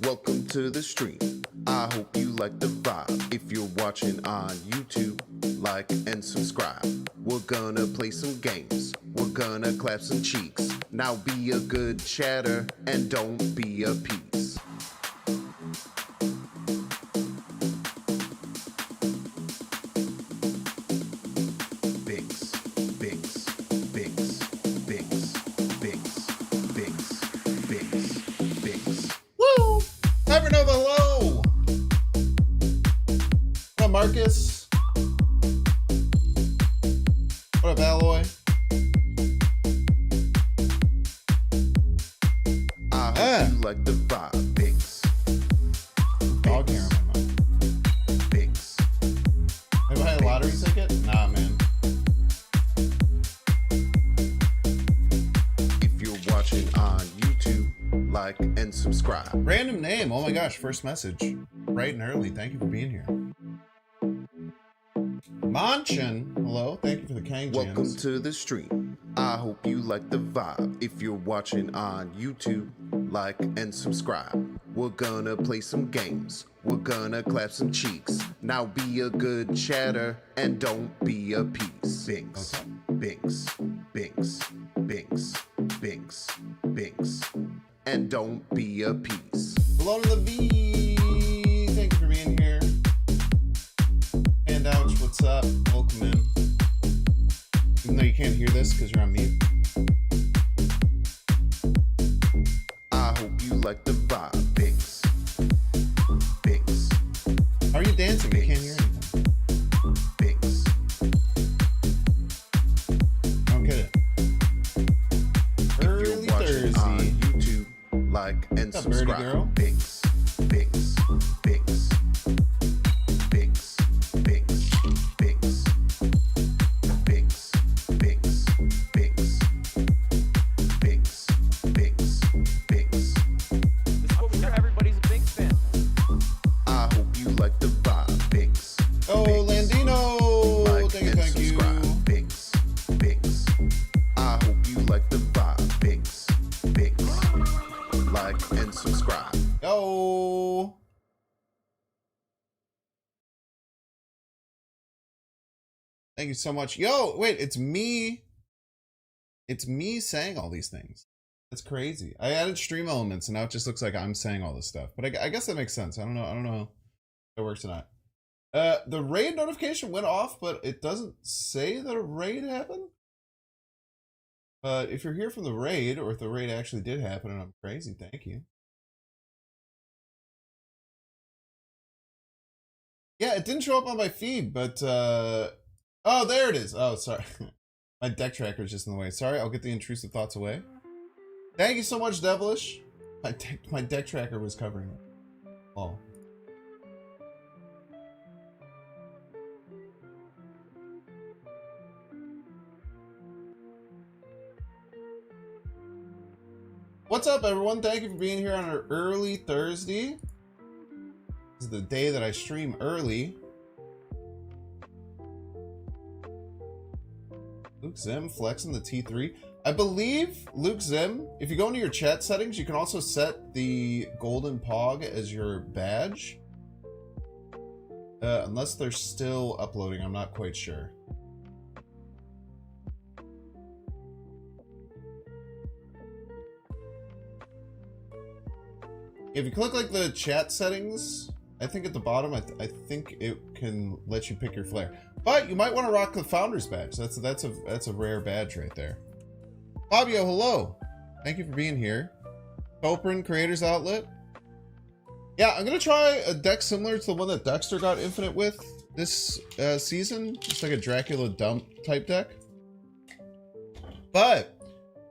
Welcome to the stream. I hope you like the vibe. If you're watching on YouTube, like and subscribe. We're gonna play some games. We're gonna clap some cheeks. Now be a good chatter and don't be a piece. Binks, binks, binks, binks, binks, binks, binks, binks. Woo! Cybernova, hello! What up, Marcus? What up, Alloy? I hope you like the vibe, Binks. Dog hair on my mind. Binks. Have I had a lottery ticket? Nah, man. If you're watching on YouTube, like and subscribe. Random name. Oh my gosh, first message. Bright and early. Thank you for being here. Manchin, hello. Thank you for the Kang Welcome jams. to the stream. I hope you like the vibe. If you're watching on YouTube, like and subscribe. We're gonna play some games. We're gonna clap some cheeks. Now be a good chatter and don't be a piece. Binks, Okay. binks, binks, binks, binks, binks, and don't be a piece. Hello to the V. Thank you for being here. Handouts, what's up? Welcome in. Even though you can't hear this because you're on mute. I hope you like the vibe. Binks, binks, How are you dancing? I can't hear anything. binks. I don't get it. If Early you're watching on Thursday. YouTube, like and What's up, birdie subscribe. girl? Binks, binks, binks, binks, binks, binks, binks, binks, binks, binks, binks, binks. Everybody's a big fan. I hope you like the vibe. Binks, Oh, binks. Landino. Like Thank you, and thank you. subscribe. Binks, binks. I hope you like the vibe. Binks, binks. Like and subscribe. Yo. Thank you so much. Yo, wait, it's me. It's me saying all these things. That's crazy. I added stream elements and now it just looks like I'm saying all this stuff. But I guess that makes sense. I don't know if it works or not. The raid notification went off, but it doesn't say that a raid happened. But if you're here from the raid, or if the raid actually did happen and I'm crazy, thank you. Yeah, it didn't show up on my feed, but oh, there it is. Oh, sorry. My deck tracker is just in the way. Sorry, I'll get the intrusive thoughts away. Thank you so much, Devilish. My deck tracker was covering it. Oh. What's up, everyone? Thank you for being here on an early Thursday. This is the day that I stream early. Luke Zim flexing the T3. I believe, Luke Zim, if you go into your chat settings, you can also set the golden pog as your badge. Unless they're still uploading, I'm not quite sure. If you click like the chat settings, I think at the bottom, I think it can let you pick your flare. But you might want to rock the founder's badge. That's a rare badge right there. Fabio, hello. Thank you for being here. Coprin Creators Outlet. Yeah, I'm gonna try a deck similar to the one that Dexter got infinite with this season. Just like a Dracula dump type deck. But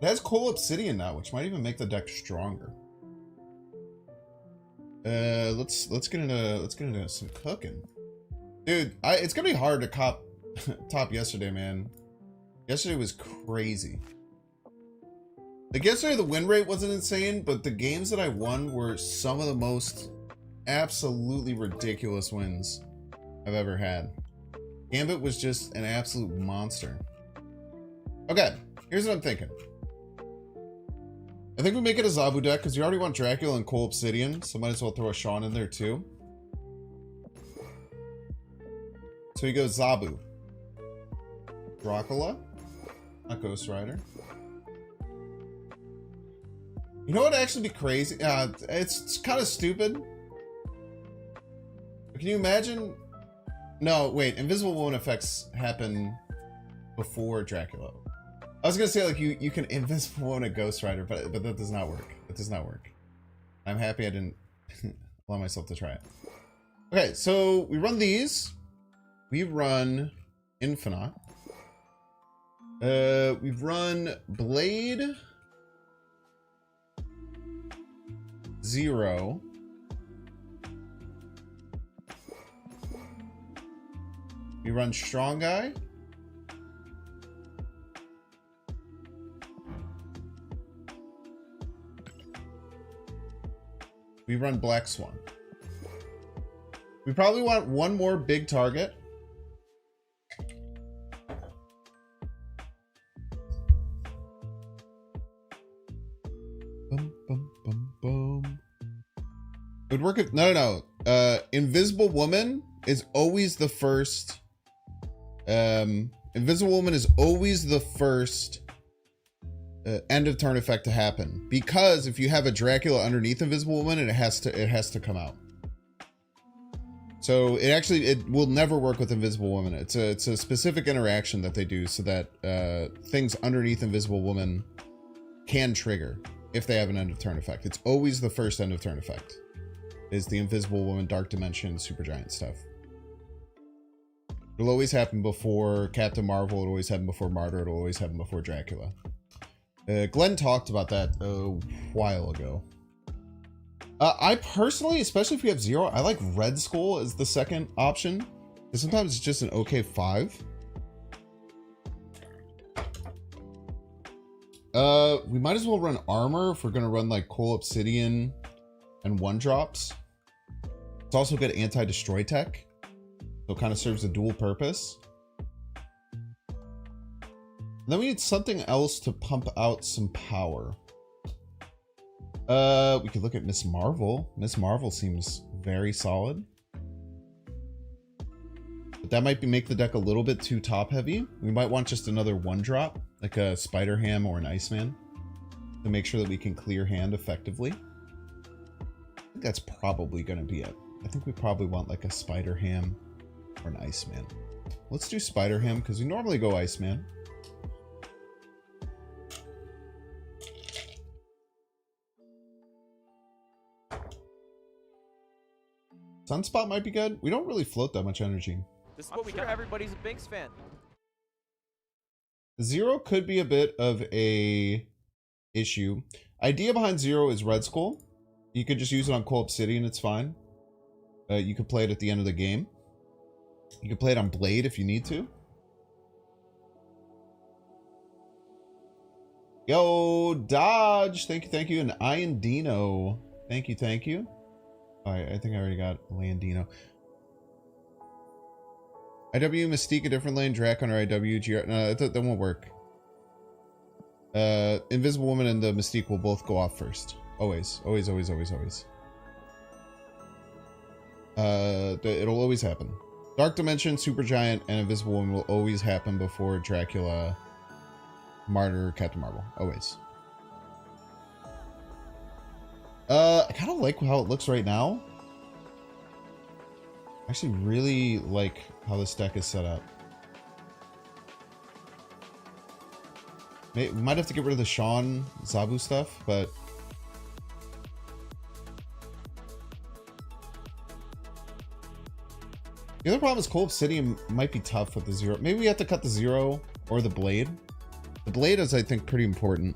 it has Coal Obsidian now, which might even make the deck stronger. Let's get into some cooking. Dude, it's gonna be hard to top yesterday, man. Yesterday was crazy. Like yesterday the win rate wasn't insane, but the games that I won were some of the most absolutely ridiculous wins I've ever had. Gambit was just an absolute monster. Okay, here's what I'm thinking. I think we make it a Zabu deck because you already want Dracula and Cole Obsidian, so might as well throw a Sean in there too. So you go Zabu. Dracula. Not Ghost Rider. You know what would actually be crazy? It's kind of stupid. Can you imagine? No, wait. Invisible Woman effects happen before Dracula. I was gonna say like you can Invisible Woman a Ghost Rider, but that does not work. It does not work. I'm happy I didn't allow myself to try it. Okay, so we run these. We run Infinite. We've run Blade. 0. We run Strong Guy. We run Black Swan. We probably want one more big target. Bum, bum, bum, bum. It would work if... No. Invisible Woman is always the first... Invisible Woman is always the first end of turn effect to happen, because if you have a Dracula underneath Invisible Woman, it has to come out. So it will never work with Invisible Woman. It's a specific interaction that they do so that things underneath Invisible Woman can trigger if they have an end of turn effect. It's always the first end of turn effect is the Invisible Woman, Dark Dimension, Supergiant stuff. It'll always happen before Captain Marvel. It'll always happen before Martyr. It'll always happen before Dracula. Glenn talked about that a while ago. I personally, especially if you have 0, I like Red Skull as the second option. Because sometimes it's just an okay 5. We might as well run Armor if we're going to run like Cole Obsidian and 1-drops. It's also good anti-destroy tech. So it kind of serves a dual purpose. And then we need something else to pump out some power. We could look at Miss Marvel. Miss Marvel seems very solid. But that might make the deck a little bit too top heavy. We might want just another 1-drop, like a Spider-Ham or an Iceman, to make sure that we can clear hand effectively. I think that's probably going to be it. I think we probably want like a Spider-Ham or an Iceman. Let's do Spider-Ham because we normally go Iceman. Sunspot might be good. We don't really float that much energy. This is what we got. Everybody's a Binks fan. 0 could be a bit of a issue. Idea behind 0 is Red Skull. You could just use it on Cole Obsidian. It's fine. You could play it at the end of the game. You can play it on Blade if you need to. Yo, Dodge. Thank you. And Ian Dino. Thank you. Alright, I think I already got Landino. IW Mystique a different lane, Drac under IW, GR. No, that won't work. Invisible Woman and the Mystique will both go off first. Always. It'll always happen. Dark Dimension, Supergiant, and Invisible Woman will always happen before Dracula, Martyr, Captain Marvel. Always. I kind of like how it looks right now. I actually really like how this deck is set up. We might have to get rid of the Sean Zabu stuff, but... The other problem is Cole Obsidian might be tough with the 0. Maybe we have to cut the 0 or the Blade. The Blade is, I think, pretty important.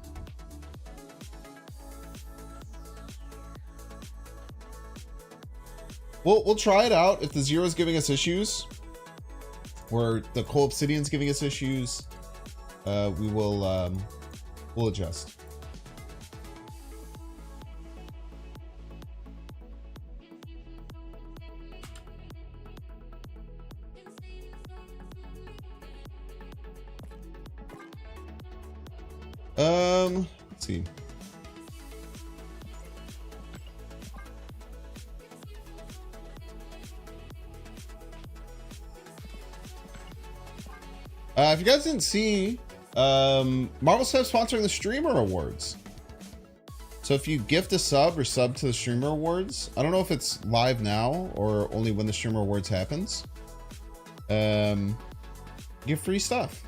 We'll try it out. If the 0 is giving us issues, or the Cole Obsidian's giving us issues, we will we'll adjust. Let's see. If you guys didn't see, Marvel Snap sponsoring the Streamer Awards. So if you gift a sub or sub to the Streamer Awards, I don't know if it's live now or only when the Streamer Awards happens. Get free stuff.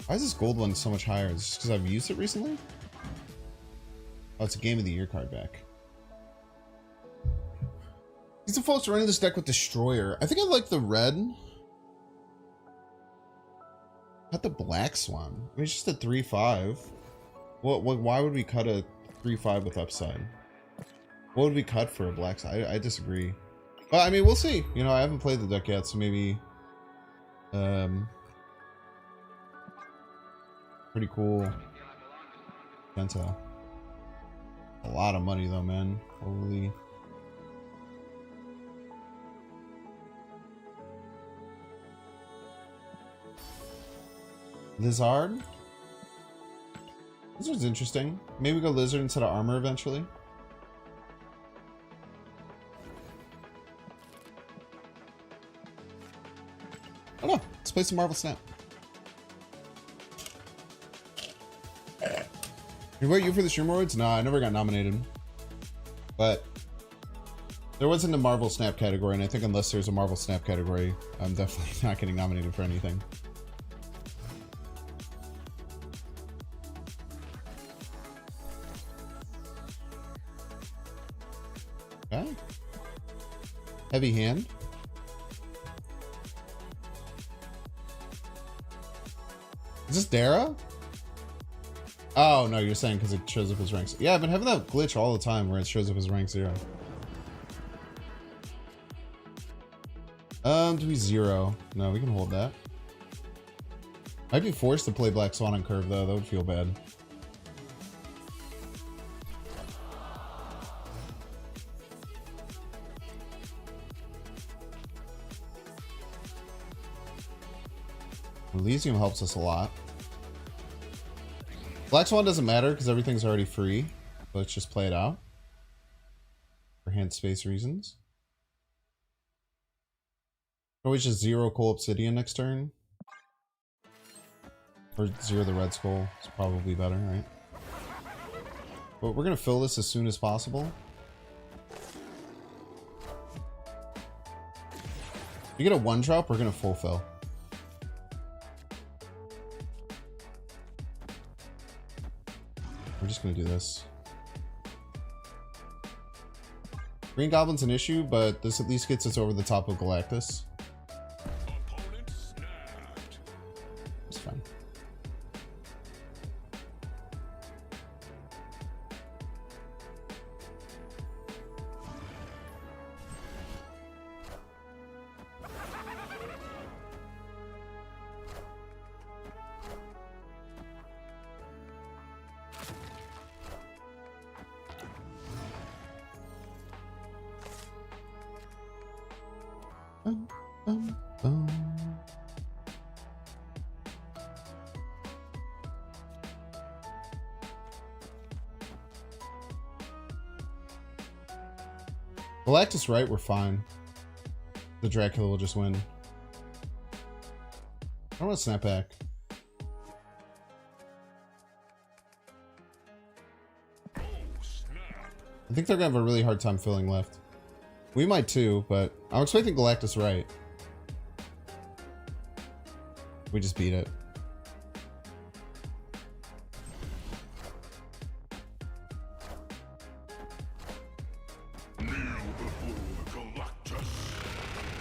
Why is this gold one so much higher? Is it just because I've used it recently? Oh, it's a Game of the Year card back. These defaults running this deck with Destroyer. I think I like the red. Not the Black Swan. I mean, it's just a 3/5. Why would we cut a 3/5 with upside? What would we cut for a Black Swan? I disagree. But I mean, we'll see. You know, I haven't played the deck yet, so maybe pretty cool. Penta. A lot of money though, man. Holy. Lizard? Lizard's interesting. Maybe go Lizard instead of Armor eventually. Oh no, let's play some Marvel Snap. You vote you for the Stream Awards? Nah, I never got nominated. But there wasn't a Marvel Snap category, and I think unless there's a Marvel Snap category, I'm definitely not getting nominated for anything. Okay. Heavy hand. Is this Dara? Oh, no, you're saying because it shows up as rank 0. Yeah, I've been having that glitch all the time where it shows up as rank 0. Do we 0? No, we can hold that. I'd be forced to play Black Swan on curve, though. That would feel bad. Elysium helps us a lot. Black Swan doesn't matter because everything's already free. Let's just play it out. For hand space reasons. Always just 0 Coal Obsidian next turn. Or 0 the Red Skull. It's probably better, right? But we're going to fill this as soon as possible. If you get a 1-drop, we're going to full fill. We're just gonna do this. Green Goblin's an issue, but this at least gets us over the top of Galactus. It's fine. Galactus right, we're fine. The Dracula will just win. I don't want to snap back. I think they're gonna have a really hard time filling left. We might too, but I'm expecting Galactus right. We just beat it.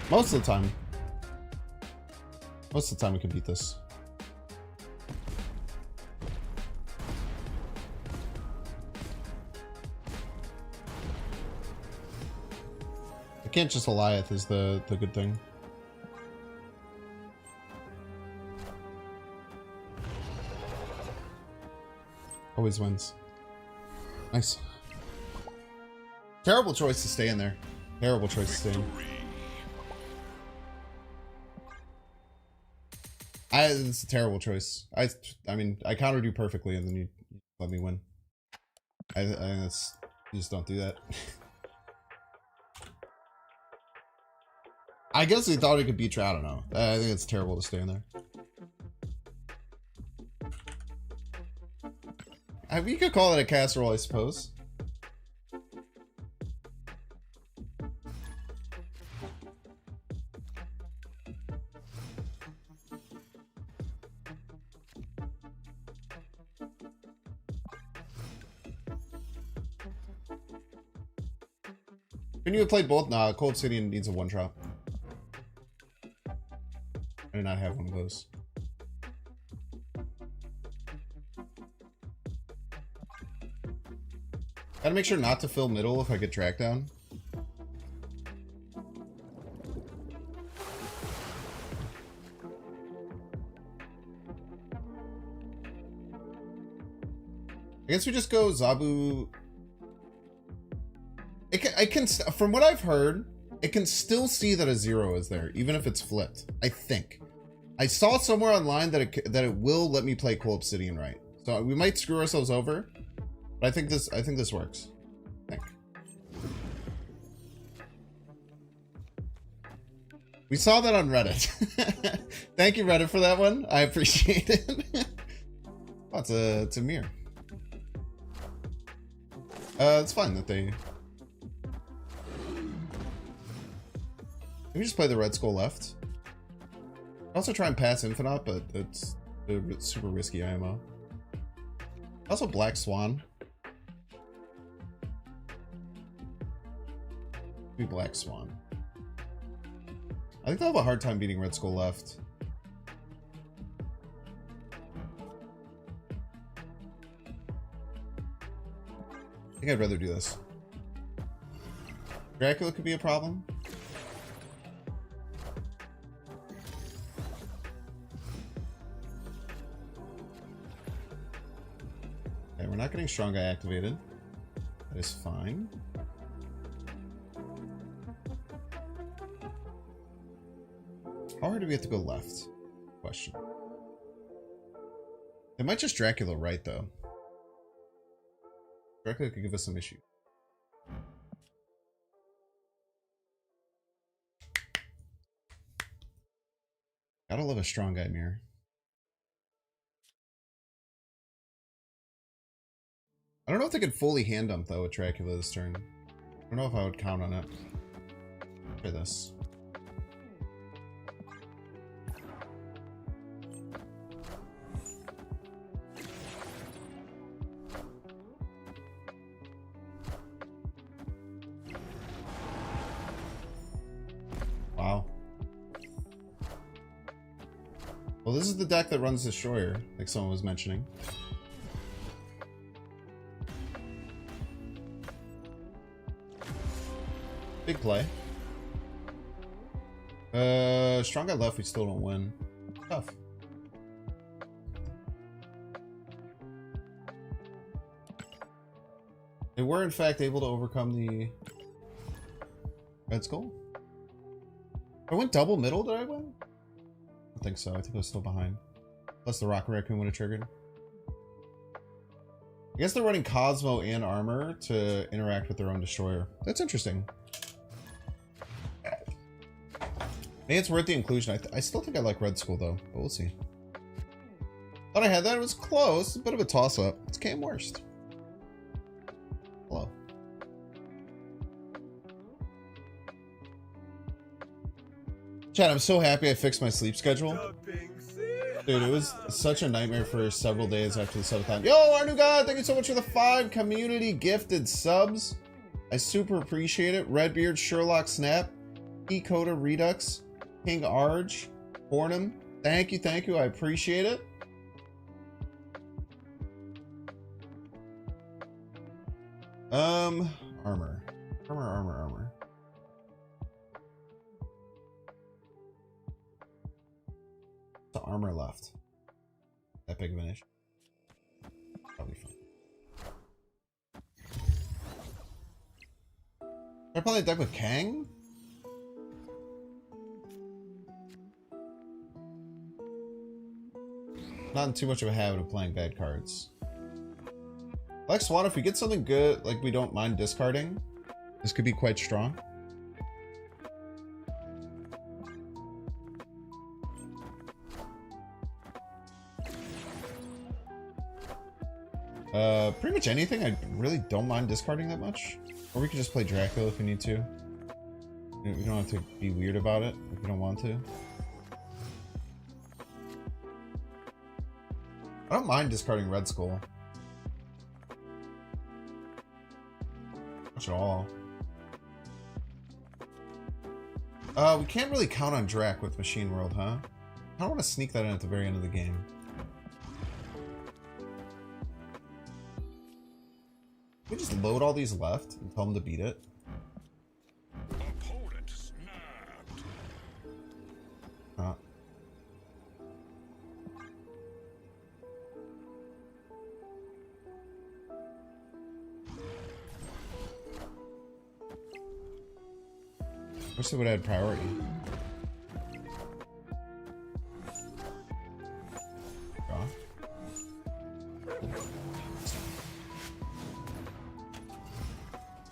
Most of the time. Most of the time we can beat this. I can't just Goliath is the good thing. Always wins. Nice. Terrible choice to stay in there. Terrible choice to stay in. It's a terrible choice. I mean, I countered you perfectly, and then you let me win. I think that's, you just don't do that. I guess he thought he could beat you. I don't know. I think it's terrible to stay in there. We could call it a casserole, I suppose. Couldn't you have played both? Nah, Cold Obsidian needs a one drop. I do not have one of those. Gotta make sure not to fill middle if I get tracked down. I guess we just go Zabu. I can, from what I've heard, it can still see that a 0 is there, even if it's flipped. I think. I saw somewhere online that it will let me play Cold Obsidian right. So we might screw ourselves over, but I think this works. I think. We saw that on Reddit. Thank you, Reddit, for that one. I appreciate it. Oh, it's a mirror. It's fine that they. Let me just play the Red Skull left. Also try and pass Infinite, but it's super risky IMO. Also Black Swan. Maybe Black Swan. I think they'll have a hard time beating Red Skull left. I think I'd rather do this. Dracula could be a problem. Okay, we're not getting Strong Guy activated. That is fine. How hard do we have to go left? Question. They might just Dracula right, though. Dracula could give us some issue. Gotta love a Strong Guy mirror. I don't know if they could fully hand dump, though, with Dracula this turn. I don't know if I would count on it. Try this. Wow. Well, this is the deck that runs Destroyer, like someone was mentioning. Big play. Strong Guy left, we still don't win. Tough. They were, in fact, able to overcome the Red Skull. I went double middle, did I win? I don't think so. I think I was still behind. Plus the Rocket Raccoon would have triggered. I guess they're running Cosmo and Armor to interact with their own Destroyer. That's interesting. Maybe it's worth the inclusion. I still think I like Red Skull, though. But we'll see. Thought I had that. It was close. A bit of a toss-up. It's Cam Worst. Hello. Chad, I'm so happy I fixed my sleep schedule. Dude, it was such a nightmare for several days after the sub time. Yo, our new god, thank you so much for the 5 community gifted subs. I super appreciate it. Redbeard, Sherlock Snap, E-Coda Redux, King Arge, Hornum. Thank you, I appreciate it. Armor. The armor left. That big of an issue. Probably fine. Should I play the deck with Kang? Not in too much of a habit of playing bad cards. Black Swan, if we get something good, like we don't mind discarding, this could be quite strong. Pretty much anything. I really don't mind discarding that much. Or we could just play Dracula if we need to. We don't have to be weird about it if we don't want to. I don't mind discarding Red Skull. Much at all. We can't really count on Drac with Machine World, huh? I don't want to sneak that in at the very end of the game. Can we just load all these left and tell them to beat it? Opponent snapped. Huh. Wish they would add priority. Draw.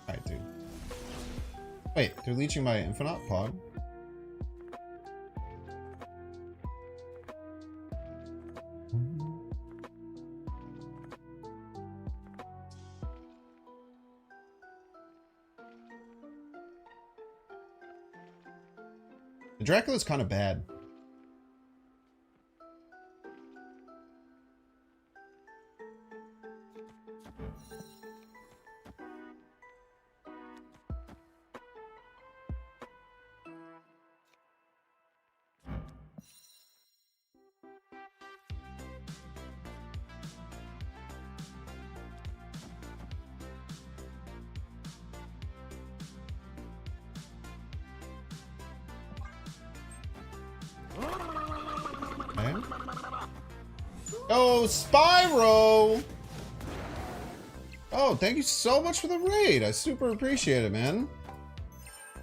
Alright, dude. Wait, they're leeching my Infinite Pog? The Dracula's kind of bad. Okay. Oh, Spyro! Oh, thank you so much for the raid. I super appreciate it, man.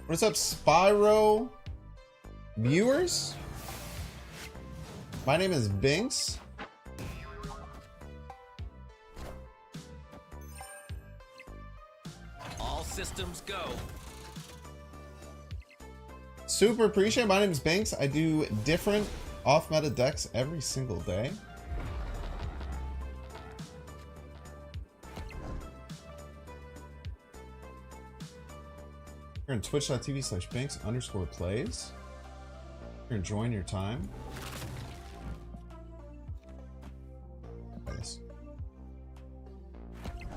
What's up, Spyro viewers? My name is Binks. All systems go. Super appreciate it. My name is Banks. I do different off-meta decks every single day. You're on twitch.tv/Banks_plays. You're enjoying your time. Nice.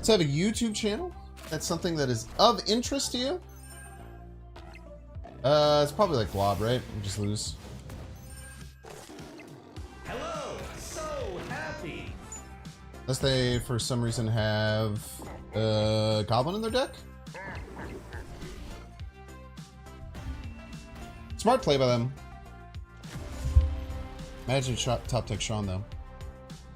So I have a YouTube channel. That's something that is of interest to you. It's probably like Blob, right? We just lose. Hello, so happy. Unless they, for some reason, have Goblin in their deck. Smart play by them. Imagine top tech Sean though.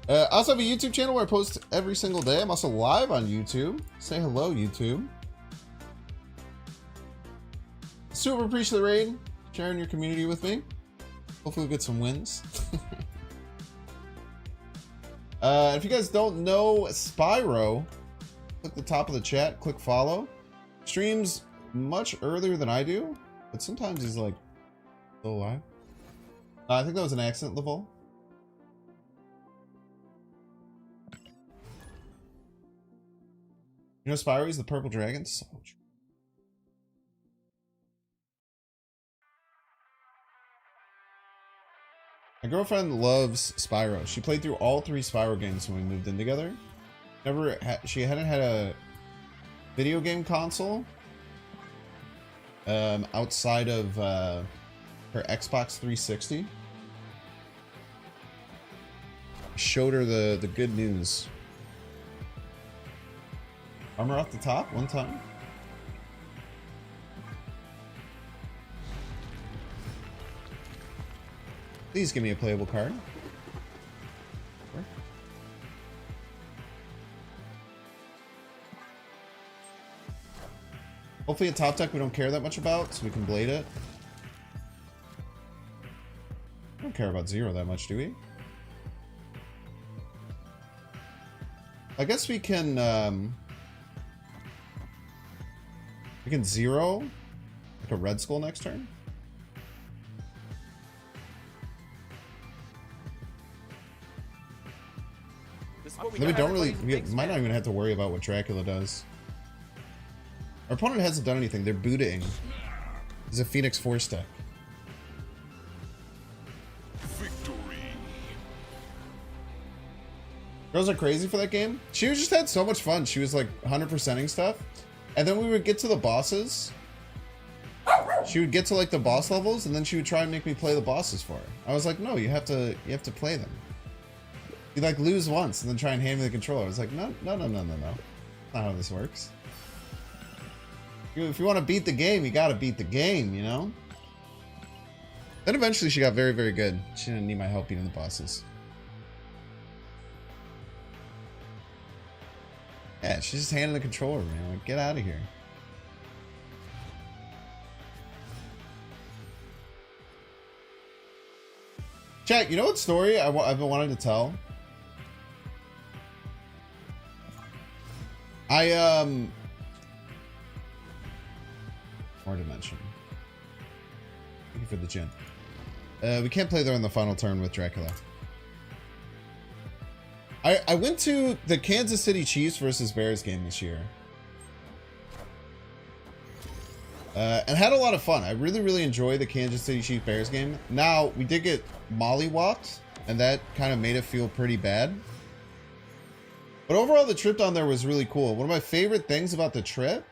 I also have a YouTube channel where I post every single day. I'm also live on YouTube. Say hello, YouTube. Super appreciate the raid, sharing your community with me. Hopefully we'll get some wins. If you guys don't know Spyro, click the top of the chat, click follow. Streams much earlier than I do, but sometimes he's like still alive. I think that was an accident level. You know Spyro's the purple dragon? So true. My girlfriend loves Spyro. She played through all 3 Spyro games when we moved in together. She hadn't had a video game console outside of her Xbox 360. I showed her the good news. Armor off the top one time. Please give me a playable card. Sure. Hopefully a top deck we don't care that much about, so we can blade it. We don't care about 0 that much, do we? I guess we can 0 like a Red Skull next turn. what we Then we got. don't really, Everybody's a we Binks might not fan. even have to worry about what Dracula does. Our opponent hasn't done anything. They're booting. It's a Phoenix Force deck. Victory. Girls are crazy for that game. She just had so much fun. She was like 100%ing stuff. And then we would get to the bosses. She would get to like the boss levels and then she would try and make me play the bosses for her. I was like, no, you have to play them. You like lose once and then try and hand me the controller. I was like, no. Not how this works. If you want to beat the game, you got to beat the game, you know? Then eventually she got very, very good. She didn't need my help beating the bosses. Yeah, she's just handing the controller, man. Like, get out of here. Chat, you know what story I've been wanting to tell? More dimension. Thank you for the gin. We can't play there on the final turn with Dracula. I went to the Kansas City Chiefs versus Bears game this year. And had a lot of fun. I really enjoyed the Kansas City Chiefs Bears game. Now, we did get mollywopped, and that kind of made it feel pretty bad. But overall, the trip down there was really cool. One of my favorite things about the trip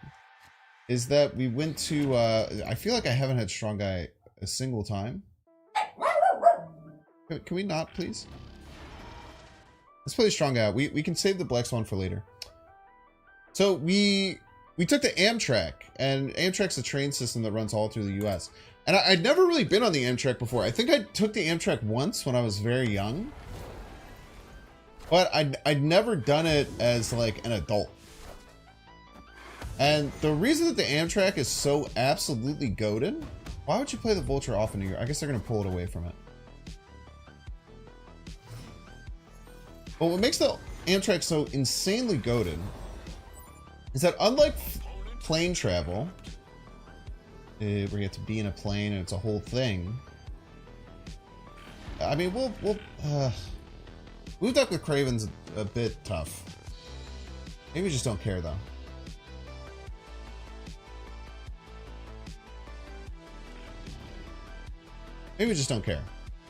is that we went to, I feel like I haven't had Strong Guy a single time. Can we not, please? Let's play the Strong Guy out. We can save the Black Swan for later. So we took the Amtrak, and Amtrak's a train system that runs all through the US. And I'd never really been on the Amtrak before. I think I took the Amtrak once when I was very young. But I'd never done it as like an adult. And the reason that the Amtrak is so absolutely goated, why would you play the Vulture off in New York? I guess they're going to pull it away from it. But what makes the Amtrak so insanely goated is that unlike plane travel, where you have to be in a plane and it's a whole thing. I mean, Blue Duck with Craven's a bit tough. Maybe we just don't care though. Maybe we just don't care.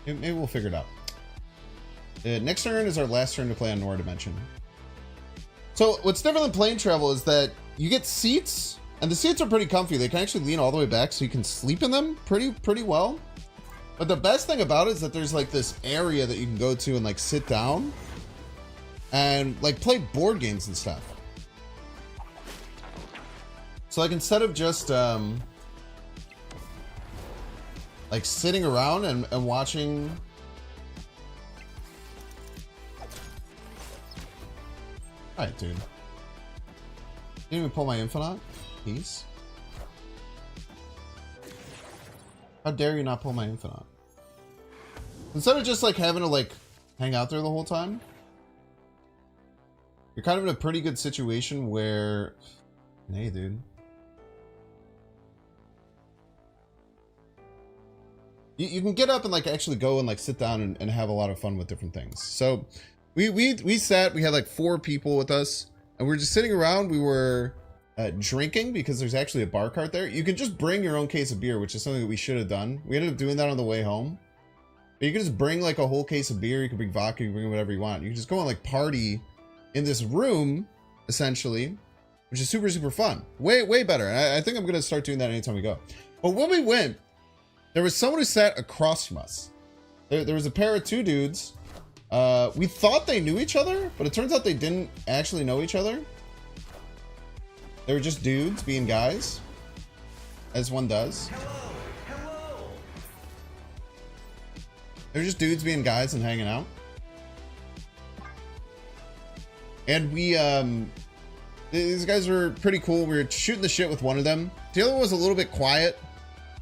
Maybe we'll figure it out. Next turn is our last turn to play on Nora Dimension. So what's different than plane travel is that you get seats, and the seats are pretty comfy. They can actually lean all the way back so you can sleep in them pretty well. But the best thing about it is that there's like this area that you can go to and like sit down and like play board games and stuff. So like instead of just like sitting around and watching. Alright, dude. Didn't even pull my Infinite? Peace. How dare you not pull my Infinite? Instead of just like having to like hang out there the whole time, you're kind of in a pretty good situation where, hey, dude. You can get up and like actually go and like sit down and have a lot of fun with different things. So we sat, we had like 4 people with us and we were just sitting around. We were drinking because there's actually a bar cart there. You can just bring your own case of beer, which is something that we should have done. We ended up doing that on the way home. But you can just bring like a whole case of beer. You can bring vodka, you can bring whatever you want. You can just go and like party in this room, essentially, which is super fun. Way better. And I think I'm going to start doing that anytime we go. But when we went, there was someone who sat across from us. There was a pair of 2 dudes. We thought they knew each other, but it turns out they didn't actually know each other. They were just dudes being guys, as one does. Hello. They're just dudes being guys and hanging out. And we, these guys were pretty cool. We were shooting the shit with one of them. The other one was a little bit quiet,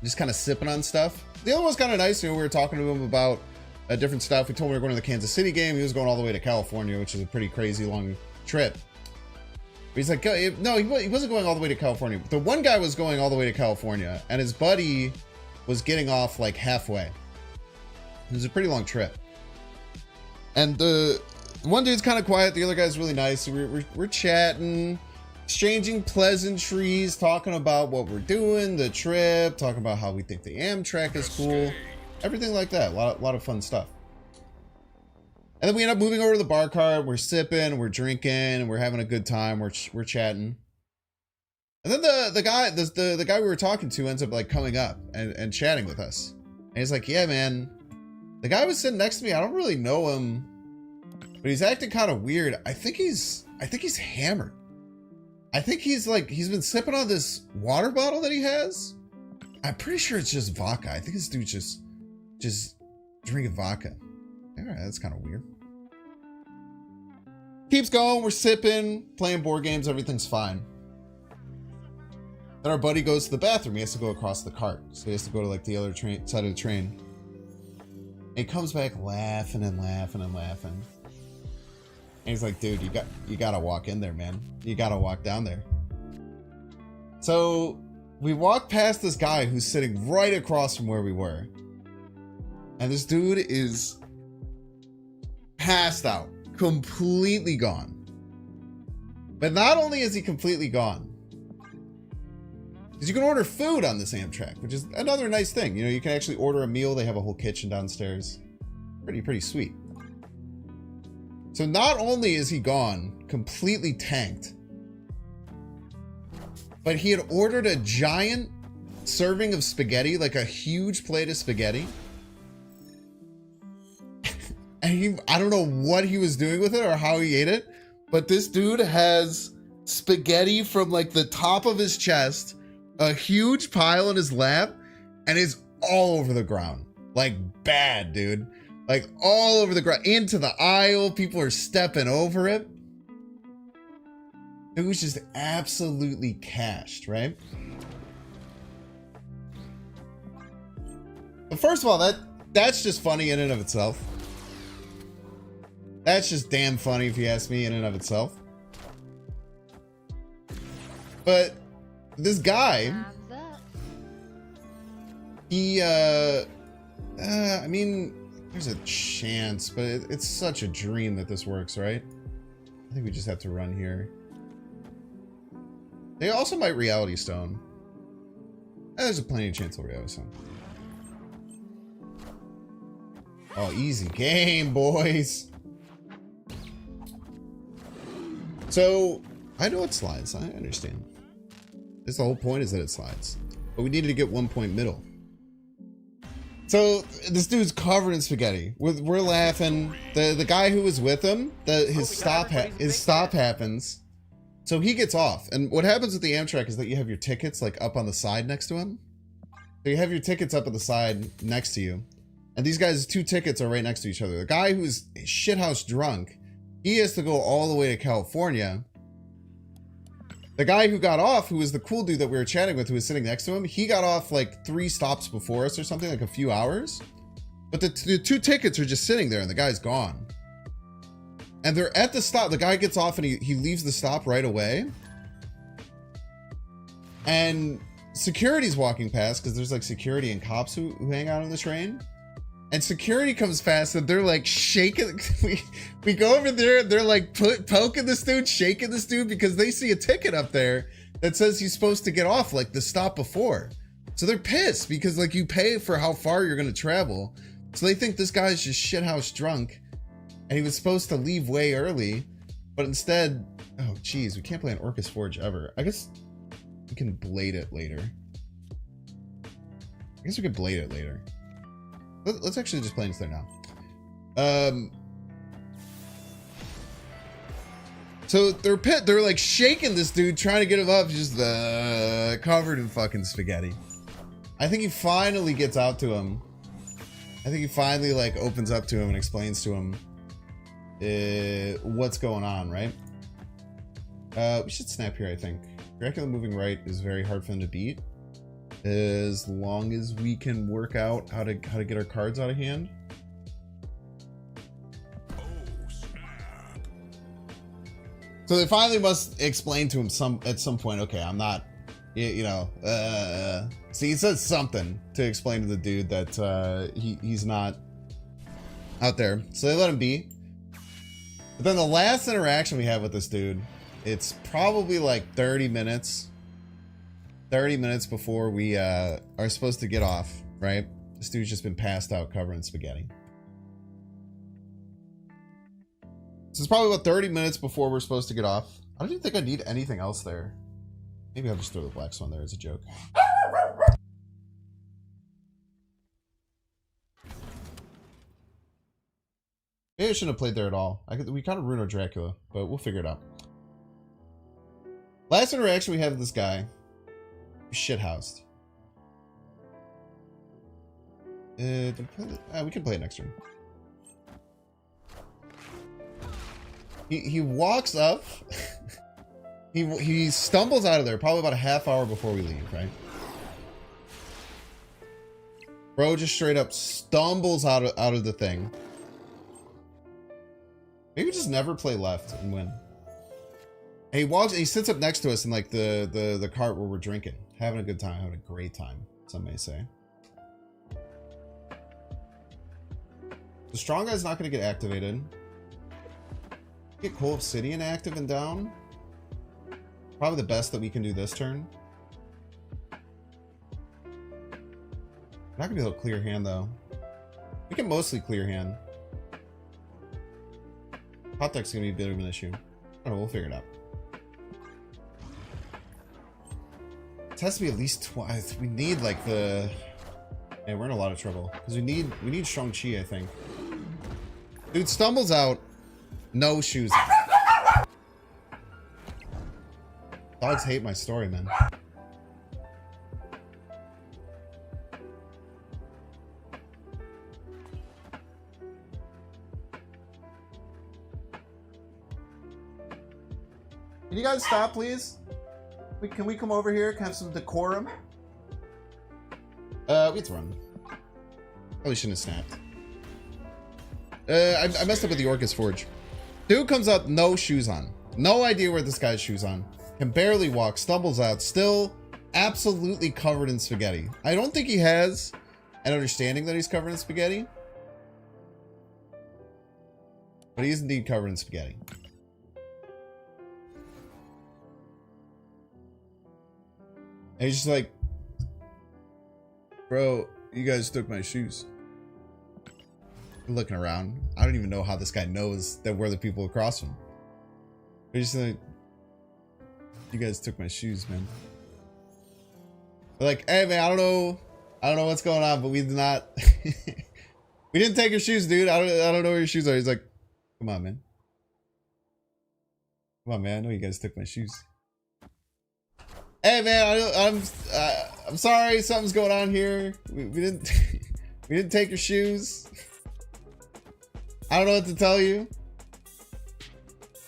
just kind of sipping on stuff. The other one was kind of nice. You know, we were talking to him about different stuff. We told him we were going to the Kansas City game. He was going all the way to California, which is a pretty crazy long trip. But he's like, no, he wasn't going all the way to California. The one guy was going all the way to California, and his buddy was getting off like halfway. It was a pretty long trip. And the one dude's kind of quiet. The other guy's really nice. So we're chatting, exchanging pleasantries, talking about what we're doing, the trip, talking about how we think the Amtrak is cool, everything like that. A lot of fun stuff. And then we end up moving over to the bar cart. We're sipping, we're drinking, we're having a good time. We're chatting. And then the guy we were talking to ends up like coming up and chatting with us. And he's like, yeah, man, the guy was sitting next to me. I don't really know him, but he's acting kind of weird. I think he's hammered. I think he's been sipping on this water bottle that he has. I'm pretty sure it's just vodka. I think this dude's just drinking vodka. All right, that's kind of weird. Keeps going. We're sipping, playing board games. Everything's fine. Then our buddy goes to the bathroom. He has to go across the cart. So he has to go to like the other side of the train. And he comes back laughing and laughing and laughing. And he's like, dude, you gotta walk in there, man. You gotta walk down there. So we walk past this guy who's sitting right across from where we were. And this dude is passed out, completely gone. But not only is he completely gone, because you can order food on this Amtrak, which is another nice thing. You know, you can actually order a meal. They have a whole kitchen downstairs. Pretty sweet. So not only is he gone, completely tanked, but he had ordered a giant serving of spaghetti, like a huge plate of spaghetti. And I don't know what he was doing with it or how he ate it, but this dude has spaghetti from like the top of his chest, a huge pile in his lap, and is all over the ground. Like bad, dude. Like all over the ground, into the aisle. People are stepping over it. It was just absolutely cashed, right? But first of all, that's just funny in and of itself. That's just damn funny if you ask me in and of itself. But this guy, he, I mean, there's a chance, but it's such a dream that this works, right? I think we just have to run here. They also might Reality Stone. There's a plenty of chance of Reality Stone. Oh, easy game, boys. So, I know it slides. I understand. This the whole point is that it slides. But we needed to get 1 point middle. So, this dude's covered in spaghetti. We're laughing. The guy who was with him, his stop happens. So he gets off. And what happens with the Amtrak is that you have your tickets like up on the side next to him. So you have your tickets up at the side next to you. And these guys' 2 tickets are right next to each other. The guy who's shithouse drunk, he has to go all the way to California. The guy who got off, who was the cool dude that we were chatting with, who was sitting next to him, he got off like 3 stops before us or something, like a few hours. But the 2 tickets are just sitting there and the guy's gone. And they're at the stop. The guy gets off and he leaves the stop right away. And security's walking past because there's like security and cops who hang out on the train. And security comes past and they're like shaking. We go over there. They're like poking this dude, shaking this dude because they see a ticket up there that says he's supposed to get off like the stop before. So they're pissed because like you pay for how far you're going to travel. So they think this guy's just shithouse drunk and he was supposed to leave way early. But instead, oh geez, we can't play an Orcus Forge ever. I guess we can blade it later. I guess we could blade it later. Let's actually just play into there now. So they're like shaking this dude, trying to get him up, just covered in fucking spaghetti. I think he finally gets out to him. I think he finally like opens up to him and explains to him what's going on, right? We should snap here, I think. Dracula moving right is very hard for them to beat. As long as we can work out how to get our cards out of hand. So they finally must explain to him at some point, okay, I'm not, you know, see, he says something to explain to the dude that he's not out there. So they let him be. But then the last interaction we have with this dude, it's probably like 30 minutes. 30 minutes before we are supposed to get off, right? This dude's just been passed out covering spaghetti. So it's probably about 30 minutes before we're supposed to get off. I don't even think I need anything else there. Maybe I'll just throw the black swan there as a joke. Maybe I shouldn't have played there at all. We kind of ruined our Dracula, but we'll figure it out. Last interaction we have with this guy. Shithoused. We can play it next turn. He walks up. he stumbles out of there probably about a half hour before we leave, right? Bro just straight up stumbles out of the thing. Maybe just never play left and win. And he walks. He sits up next to us in like the cart where we're drinking, having a good time, having a great time. Some may say. The strong guy's not going to get activated. Get Coal Obsidian active and down. Probably the best that we can do this turn. Not gonna be able to clear hand though. We can mostly clear hand. Hot deck's gonna be a bit of an issue. I don't know, we'll figure it out. It has to be at least twice. We need like the. Yeah, we're in a lot of trouble because we need strong chi, I think. Dude stumbles out, no shoes. Dogs hate my story, man. Can you guys stop, please? Can we come over here? Can have some decorum? We have to run. Probably shouldn't have snapped. I messed up with the Orcus Forge. Dude comes up, no shoes on. No idea where this guy's shoes on. Can barely walk, stumbles out, still absolutely covered in spaghetti. I don't think he has an understanding that he's covered in spaghetti. But he is indeed covered in spaghetti. And he's just like, bro, you guys took my shoes. I'm looking around. I don't even know how this guy knows that we're the people across from him. He's just like, you guys took my shoes, man. They're like, hey man, I don't know what's going on, but we did not we didn't take your shoes, dude. I don't know where your shoes are. He's like, come on, man. Come on, man. I know you guys took my shoes. Hey man, I'm sorry, something's going on here. We didn't we didn't take your shoes. I don't know what to tell you.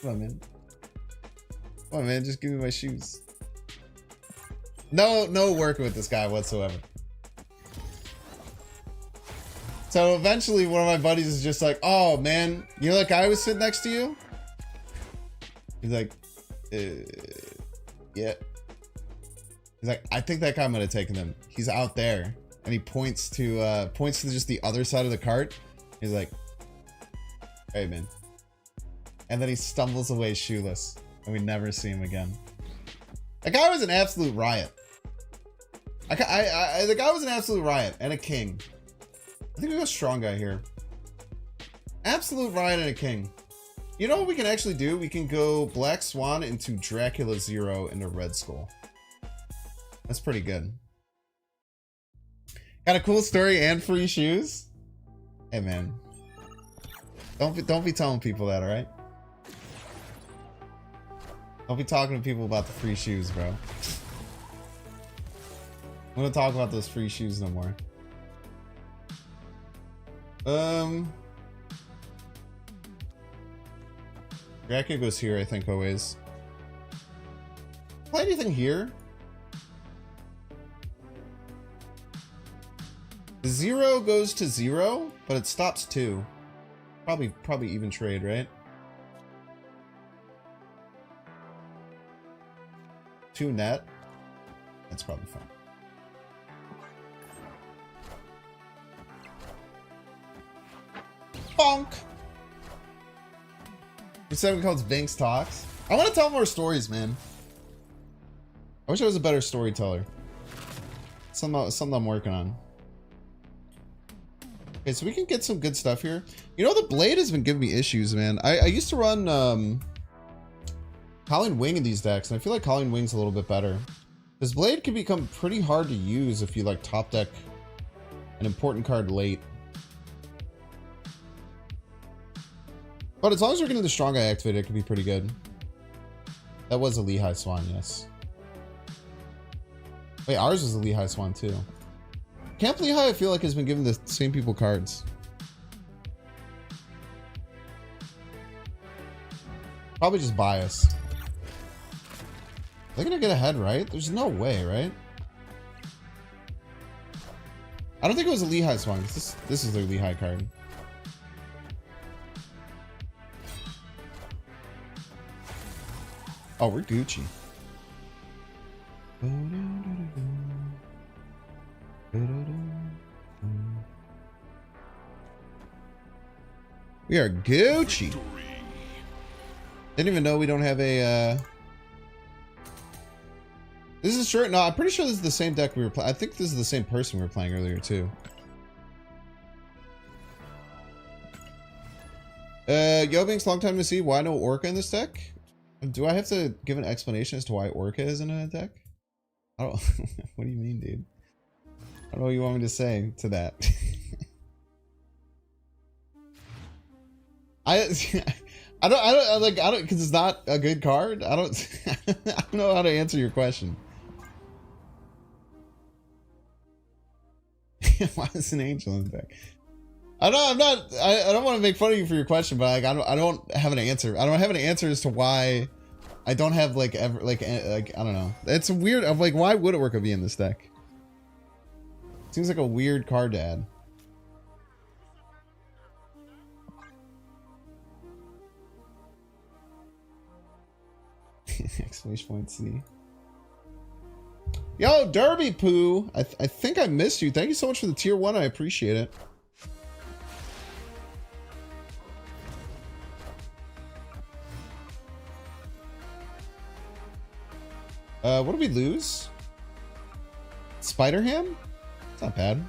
Come on, man. Come on, man, just give me my shoes. No working with this guy whatsoever. So eventually one of my buddies is just like, oh man, you know that guy was sitting next to you? He's like, yeah. He's like, I think that guy might have taken them. He's out there. And he points to just the other side of the cart. He's like, hey man. And then he stumbles away shoeless. And we never see him again. That guy was an absolute riot. The guy was an absolute riot and a king. I think we got a strong guy here. Absolute riot and a king. You know what we can actually do? We can go Black Swan into Dracula 0 into Red Skull. That's pretty good. Got a cool story and free shoes. Hey man, don't be telling people that, all right? Don't be talking to people about the free shoes, bro. I'm gonna talk about those free shoes no more. Dracula goes here, I think, always. Play anything here? The 0 goes to 0, but it stops 2. Probably even trade, right? 2 net. That's probably fine. Bonk. segment called Vinx Talks. I want to tell more stories, man. I wish I was a better storyteller. Something I'm working on. Okay, so we can get some good stuff here. You know, the blade has been giving me issues, man. I used to run Colleen Wing in these decks, and I feel like Colleen Wing's a little bit better. This blade can become pretty hard to use if you like top deck an important card late. But as long as we're getting the strong guy activated, it could be pretty good. That was a Lehigh Swan, yes. Wait, ours was a Lehigh Swan too. Camp Lehigh, I feel like, has been giving the same people cards. Probably just bias. They're gonna get ahead, right? There's no way, right? I don't think it was a Lehigh Swan. This is their Lehigh card. Oh, we're Gucci. We are Gucci. Didn't even know we don't have a This is sure. No, I'm pretty sure this is the same deck we were playing. I think this is the same person we were playing earlier too. Yobinks, long time to see. Why no Orca in this deck? Do I have to give an explanation as to why Orca isn't in a deck? I don't. What do you mean, dude? I don't know what you want me to say to that. I don't, because it's not a good card. I don't know how to answer your question. Why is an angel in the deck? I don't want to make fun of you for your question, but like I don't have an answer. I don't have an answer as to why I don't have like I don't know. It's weird. I'm like, why would Orca be in this deck? Seems like a weird card to add. Exclamation point C. Yo, Derby Poo. I think I missed you. Thank you so much for the tier 1. I appreciate it. What did we lose? Spider-Ham? It's not bad.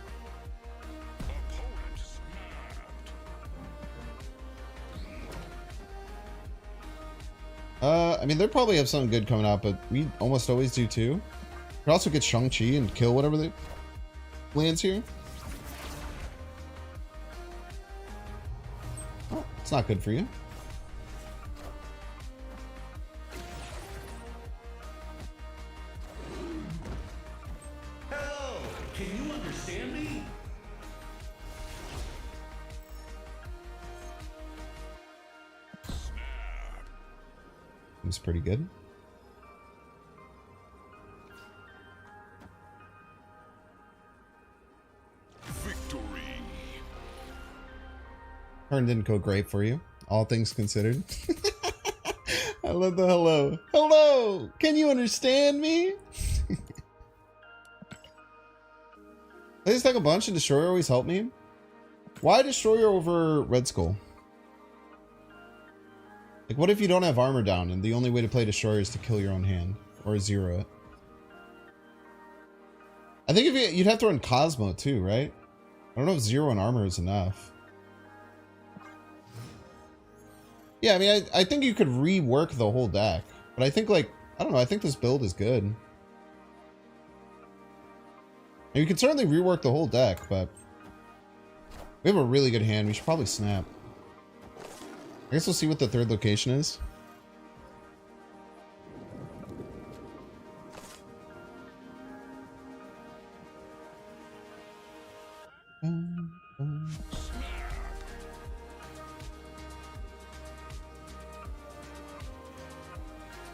I mean, they probably have something good coming out, but we almost always do too. We could also get Shang-Chi and kill whatever they lands here. Oh, it's not good for you. Hello, can you understand me? Seems pretty good. Victory. Turn didn't go great for you, all things considered. I love the hello. Hello! Can you understand me? Play this deck a bunch and Destroyer always help me. Why Destroyer over Red Skull? Like, what if you don't have armor down and the only way to play Destroyer is to kill your own hand or zero it? I think if you'd have to run Cosmo too, right? I don't know if zero and armor is enough. Yeah, I mean, I think you could rework the whole deck, but I think, like, I don't know, I think this build is good. And you can certainly rework the whole deck, but we have a really good hand. We should probably snap. I guess we'll see what the third location is.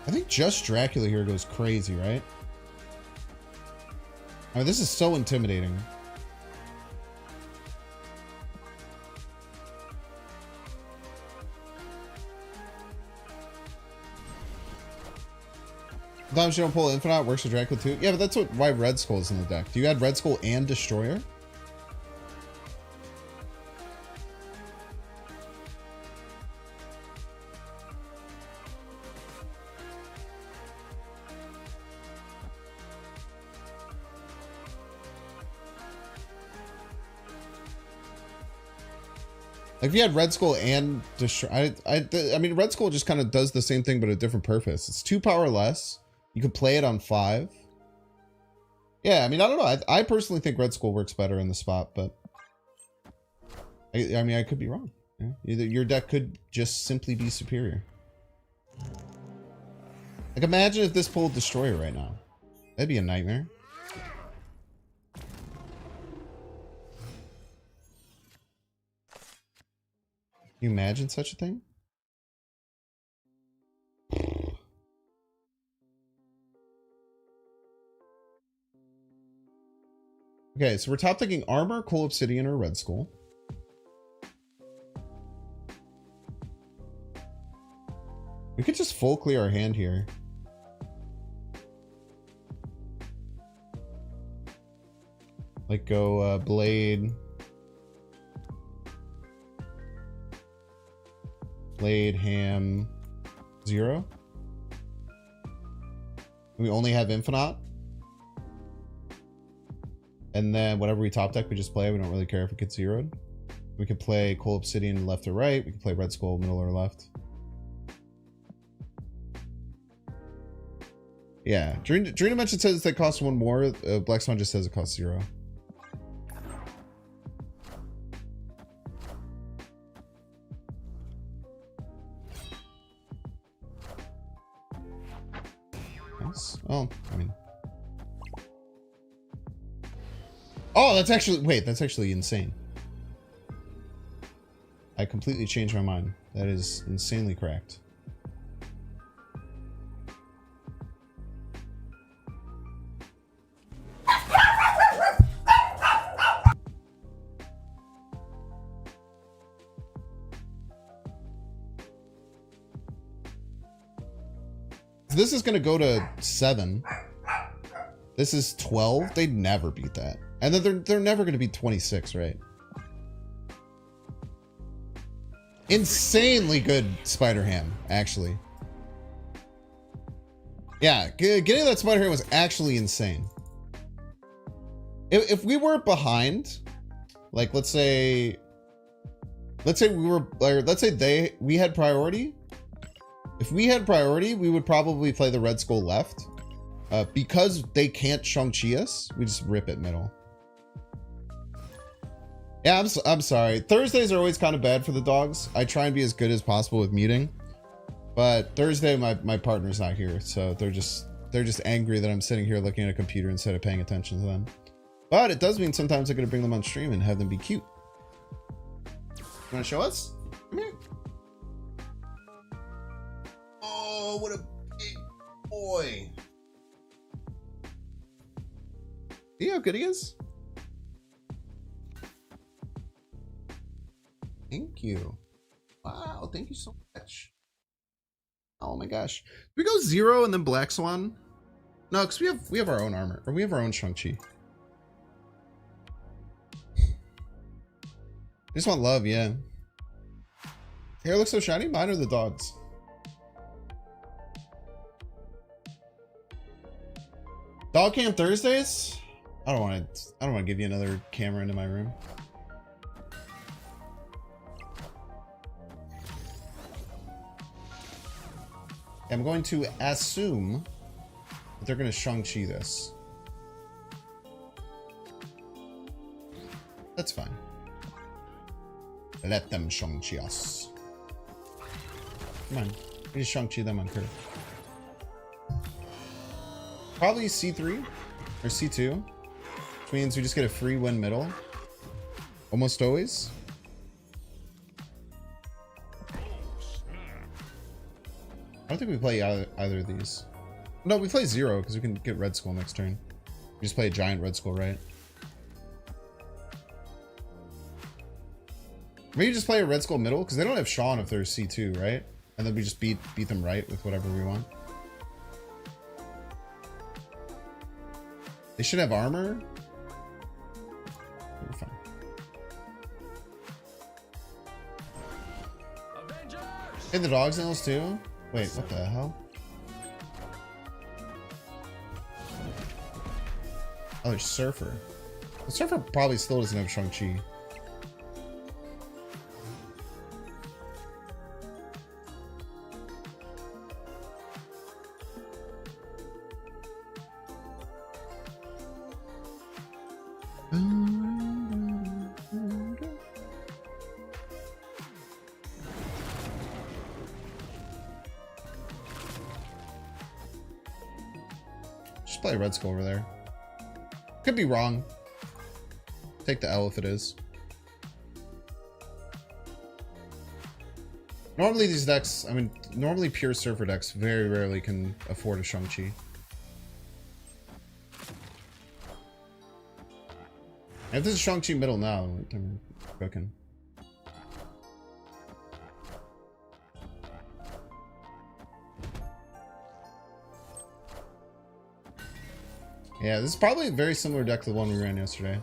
I think just Dracula here goes crazy, right? I mean, this is so intimidating. Sometimes you don't pull Infinite, works with Dracula too. Yeah, but that's why Red Skull is in the deck. Do you add Red Skull and Destroyer? Like if you had Red Skull and destroy, I mean, Red Skull just kind of does the same thing but a different purpose. It's 2 power less. You can play it on 5. Yeah, I mean, I don't know. I personally think Red Skull works better in the spot, but I mean, I could be wrong. Yeah? Either your deck could just simply be superior. Like imagine if this pulled Destroyer right now. That'd be a nightmare. Can you imagine such a thing? Okay, so we're top decking Armor, Coal Obsidian, or Red Skull. We could just full clear our hand here. Like go Blade. Blade, Ham, 0. We only have Infinite. And then whatever we top deck, we just play. We don't really care if it gets zeroed. We could play Coal Obsidian left or right. We could play Red Skull middle or left. Yeah. Dream Dimension says they cost 1 more. Black Swan just says it costs 0. Well, I mean, oh, that's actually insane. I completely changed my mind. That is insanely cracked. This is gonna go to 7. This is 12. They'd never beat that, and then they're never gonna beat 26, right? Insanely good Spider Ham, actually. Yeah, getting that Spider Ham was actually insane. If we were behind, like let's say we had priority. If we had priority, we would probably play the Red Skull left. Because they can't Shang-Chi us, we just rip it middle. Yeah, I'm sorry. Thursdays are always kind of bad for the dogs. I try and be as good as possible with muting. But Thursday, my partner's not here, so they're just angry that I'm sitting here looking at a computer instead of paying attention to them. But it does mean sometimes I'm going to bring them on stream and have them be cute. You want to show us? Come here. Oh, what a big boy. See how good he is? Thank you. Wow, thank you so much. Oh my gosh. Do we go 0 and then Black Swan? No, because we have our own armor. Or we have our own Shang-Chi. I just want love, yeah. Hair looks so shiny. Mine are the dogs. Dog cam Thursdays? I don't want to give you another camera into my room. I'm going to assume that they're going to Shang-Chi this. That's fine. Let them Shang-Chi us. Come on. We just Shang-Chi them on curve. Probably C3 or C2. Which means we just get a free win middle. Almost always. I don't think we play either of these. No, we play 0 because we can get Red Skull next turn. We just play a giant Red Skull, right? Maybe just play a Red Skull middle because they don't have Sean if they're C2, right? And then we just beat them right with whatever we want. They should have armor. We're fine. Hit the dogs nails too? Wait, what the hell? Oh, there's Surfer. The Surfer probably still doesn't have Shang-Chi. Just play Red Skull over there. Could be wrong. Take the L if it is. Normally these decks, I mean, normally pure Surfer decks very rarely can afford a Shang-Chi. If this is Shang-Chi middle now, I'm cooking. Yeah, this is probably a very similar deck to the one we ran yesterday.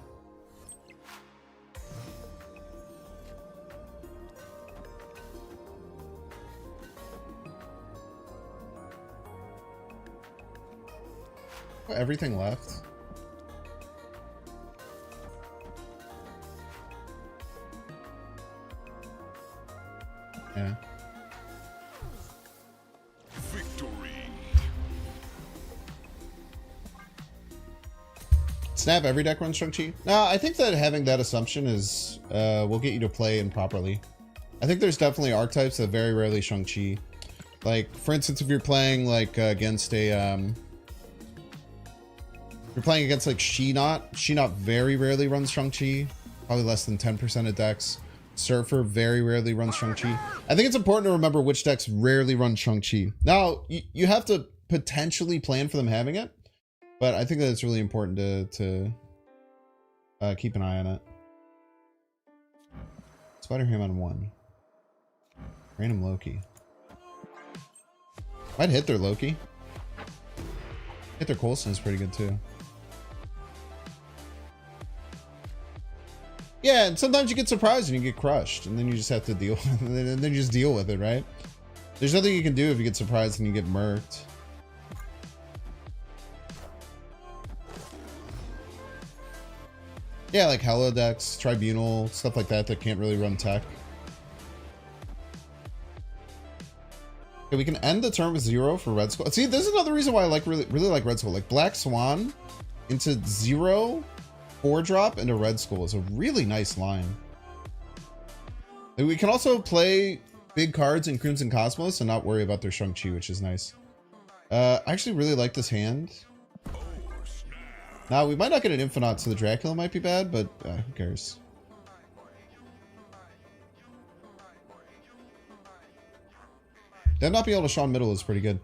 Everything left. Yeah. Victory. Snap every deck runs Shang-Chi? No, I think that having that assumption is will get you to play improperly. I think there's definitely archetypes that very rarely Shang-Chi. Like, for instance, if you're playing like against a you're playing against like Shinnot very rarely runs Shang-Chi. Probably less than 10% of decks. Surfer very rarely runs Shang-Chi. I think it's important to remember which decks rarely run Shang-Chi. Now, you have to potentially plan for them having it, but I think that it's really important to keep an eye on it. Spider-Ham on 1. Random Loki. I'd hit their Loki. Hit their Coulson is pretty good too. Yeah, and sometimes you get surprised and you get crushed, and then you just have to deal, and then you just deal with it, right? There's nothing you can do if you get surprised and you get murked. Yeah, like Holodex, Tribunal, stuff like that that can't really run tech. Okay, we can end the turn with 0 for Red Skull. See, this is another reason why I like really like Red Skull. Like Black Swan into 0. 4-drop into Red Skull is a really nice line. We can also play big cards in Crimson Cosmos and not worry about their Shang-Chi, which is nice. I actually really like this hand. Now, we might not get an Infinite, so the Dracula might be bad, but who cares? Them not being able to Shawn Middle is pretty good.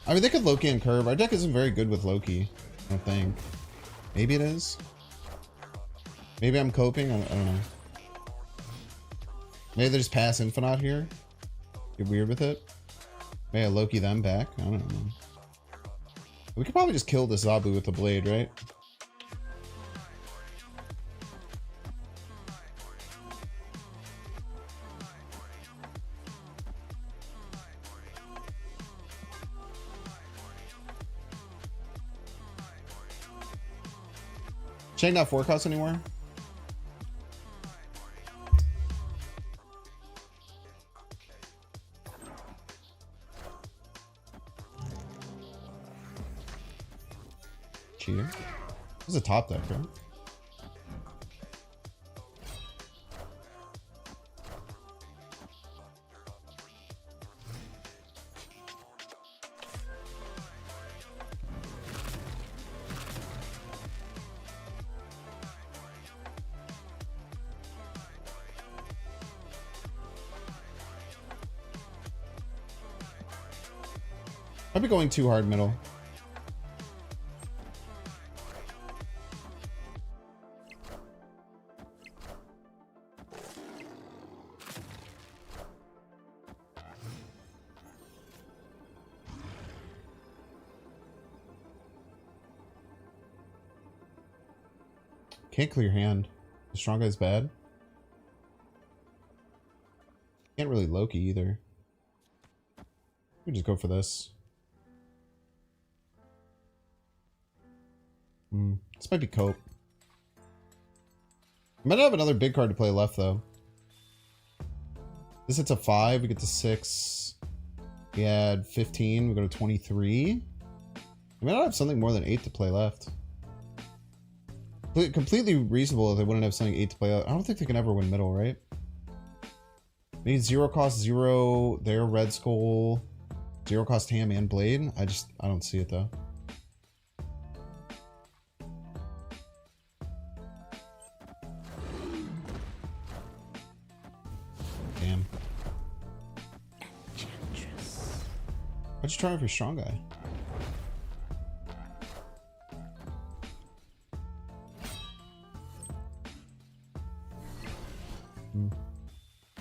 I mean, they could Loki and Curve. Our deck isn't very good with Loki, I don't think. Maybe it is. Maybe I'm coping. I don't know. Maybe they just pass Infinite here. Get weird with it. Maybe I Loki them back. I don't know. We could probably just kill this Zabu with the blade, right? Shang not forecast anymore? Cheater. This is a top deck, right? I'd be going too hard middle. Can't clear hand. The strong guy's bad. Can't really Loki either. We just go for this. This might be Cope. I might not have another big card to play left though. This hits a 5, we get to 6. We add 15, we go to 23. We might not have something more than 8 to play left. Completely reasonable if they wouldn't have something 8 to play out. I don't think they can ever win middle, right? They need 0 cost 0, their Red Skull, 0 cost Ham and Blade. I don't see it though. Damn. Why'd you try for Strong Guy?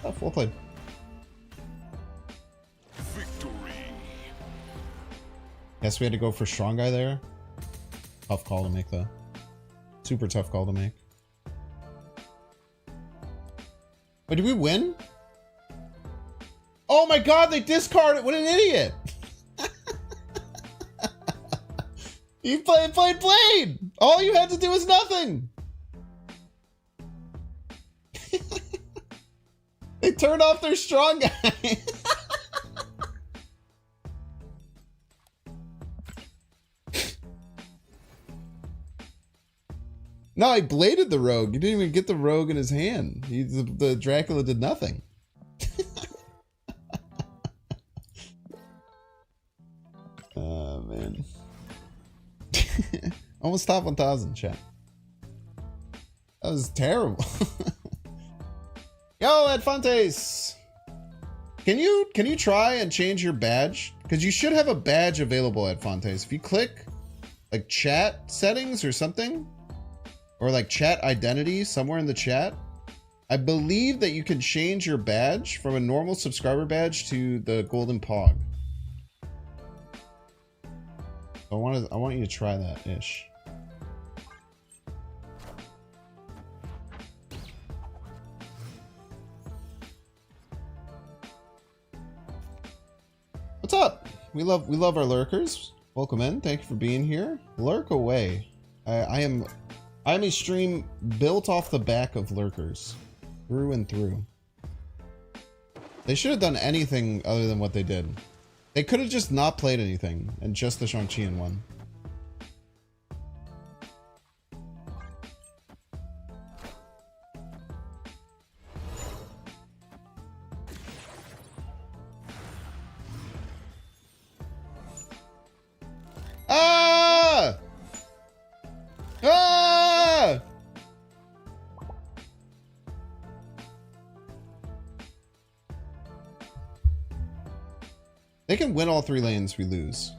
Oh, well played. Victory. Yes, we had to go for Strong Guy there. Tough call to make though. Super tough call to make. Wait, did we win? Oh my god, they discarded! What an idiot! You played Blade! All you had to do was nothing! They turned off their Strong Guy! No, he bladed the rogue. He didn't even get the rogue in his hand. The Dracula did nothing. Oh, man. Almost top 1,000, chat. That was terrible. Yo, Adfantes! Can you try and change your badge? Because you should have a badge available, Adfantes. If you click, like, chat settings or something, or like chat identity somewhere in the chat, I believe that you can change your badge from a normal subscriber badge to the golden pog. I want you to try that ish. What's up? We love our lurkers. Welcome in. Thank you for being here. Lurk away. I'm a stream built off the back of lurkers, through and through. They should have done anything other than what they did. They could have just not played anything and just the Shang-Chi in one. Ah! Ah! They can win all 3 lanes, we lose.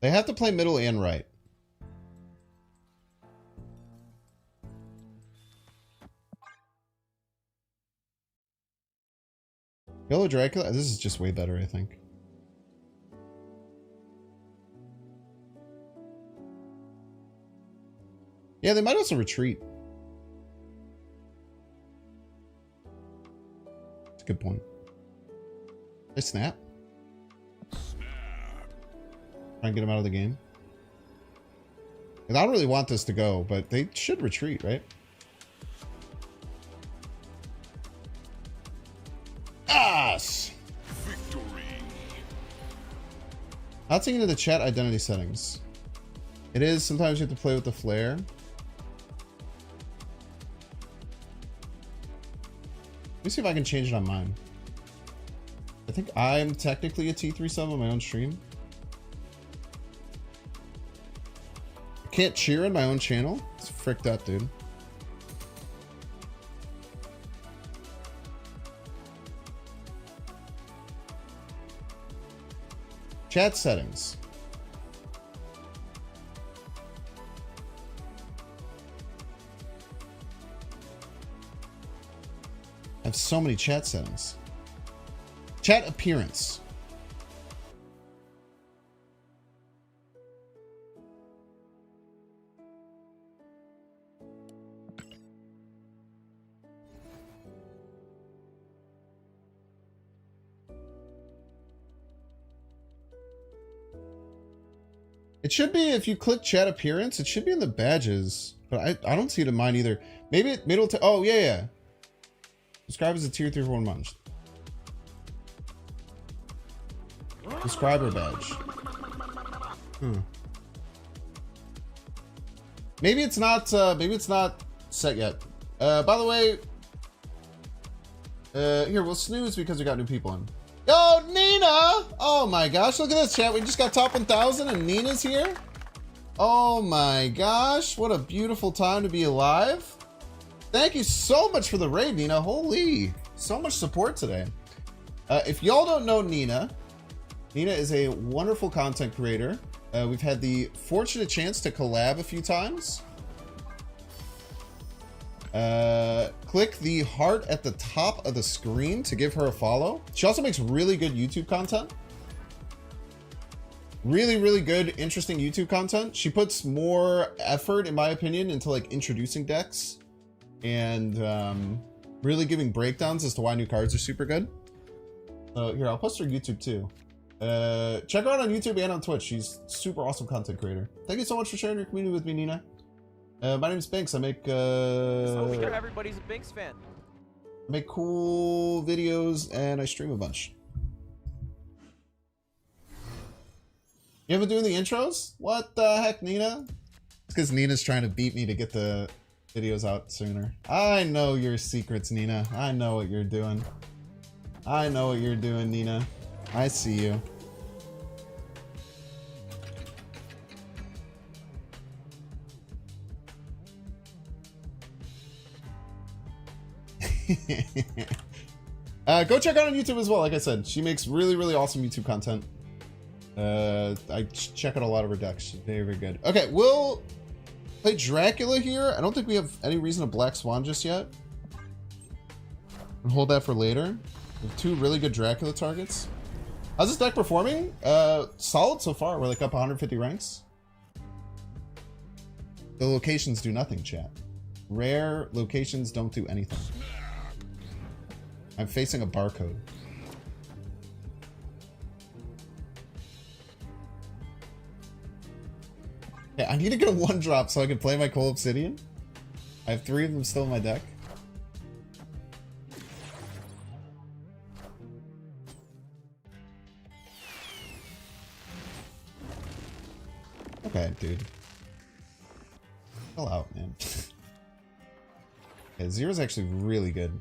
They have to play middle and right. Yellow Dracula? This is just way better, I think. Yeah, they might also retreat. That's a good point. They snap. Try and get him out of the game. And I don't really want this to go, but they should retreat, right? Us! Victory. Not taking into the chat identity settings. It is, sometimes you have to play with the flare. Let me see if I can change it on mine. I think I'm technically a T3 sub on my own stream. I can't cheer in my own channel. It's fricked up, dude. Chat settings. I have so many chat settings. Chat appearance. It should be, if you click chat appearance, it should be in the badges, but I don't see it in mine either. Maybe it'll oh yeah. Subscribe as a tier 3 for 1 month. Subscriber badge. Maybe it's not set yet. By the way, here, we'll snooze because we got new people in. Yo, Nina! Oh my gosh, look at this chat. We just got top 1,000 and Nina's here. Oh my gosh, what a beautiful time to be alive. Thank you so much for the raid, Nina. Holy, so much support today. If y'all don't know Nina, Nina is a wonderful content creator. We've had the fortunate chance to collab a few times. Click the heart at the top of the screen to give her a follow. She also makes really good YouTube content. Really good, interesting YouTube content. She puts more effort, in my opinion, into like introducing decks and really giving breakdowns as to why new cards are super good. Here, I'll post her YouTube too. Check her out on YouTube and on Twitch. She's super awesome content creator. Thank you so much for sharing your community with me, Nina. My name is Binks. I make everybody's a Binks fan. I make cool videos and I stream a bunch. You haven't doing the intros? What the heck, Nina? It's because Nina's trying to beat me to get the videos out sooner. I know your secrets, Nina. I know what you're doing. I know what you're doing, Nina. I see you. Go check out on YouTube as well. Like I said, she makes really awesome YouTube content. I check out a lot of her decks. She's very good. Okay, we'll play Dracula here. I don't think we have any reason to Black Swan just yet. And hold that for later. We have 2 really good Dracula targets. How's this deck performing? Solid so far. We're like up 150 ranks. The locations do nothing, chat. Rare locations don't do anything. I'm facing a barcode. Okay, I need to get a 1-drop so I can play my Cold Obsidian. I have 3 of them still in my deck. Okay, dude. Chill out, man. Okay, Zero's actually really good.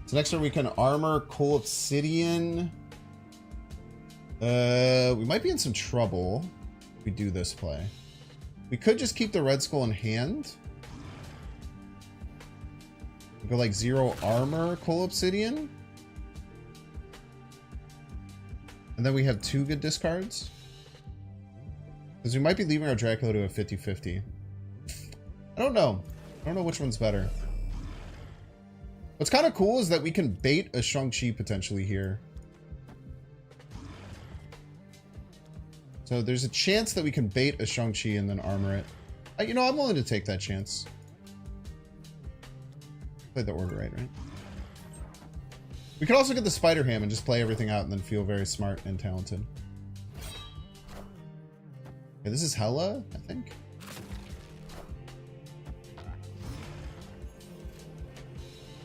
So next turn we can armor Coal Obsidian. We might be in some trouble if we do this play. We could just keep the Red Skull in hand. Go like 0 armor Coal Obsidian. And then we have 2 good discards. Because we might be leaving our Dracula to a 50-50. I don't know. I don't know which one's better. What's kind of cool is that we can bait a Shang-Chi potentially here. So there's a chance that we can bait a Shang-Chi and then armor it. You know, I'm willing to take that chance. Play the order right? We could also get the Spider Ham and just play everything out and then feel very smart and talented. Okay, this is Hela, I think.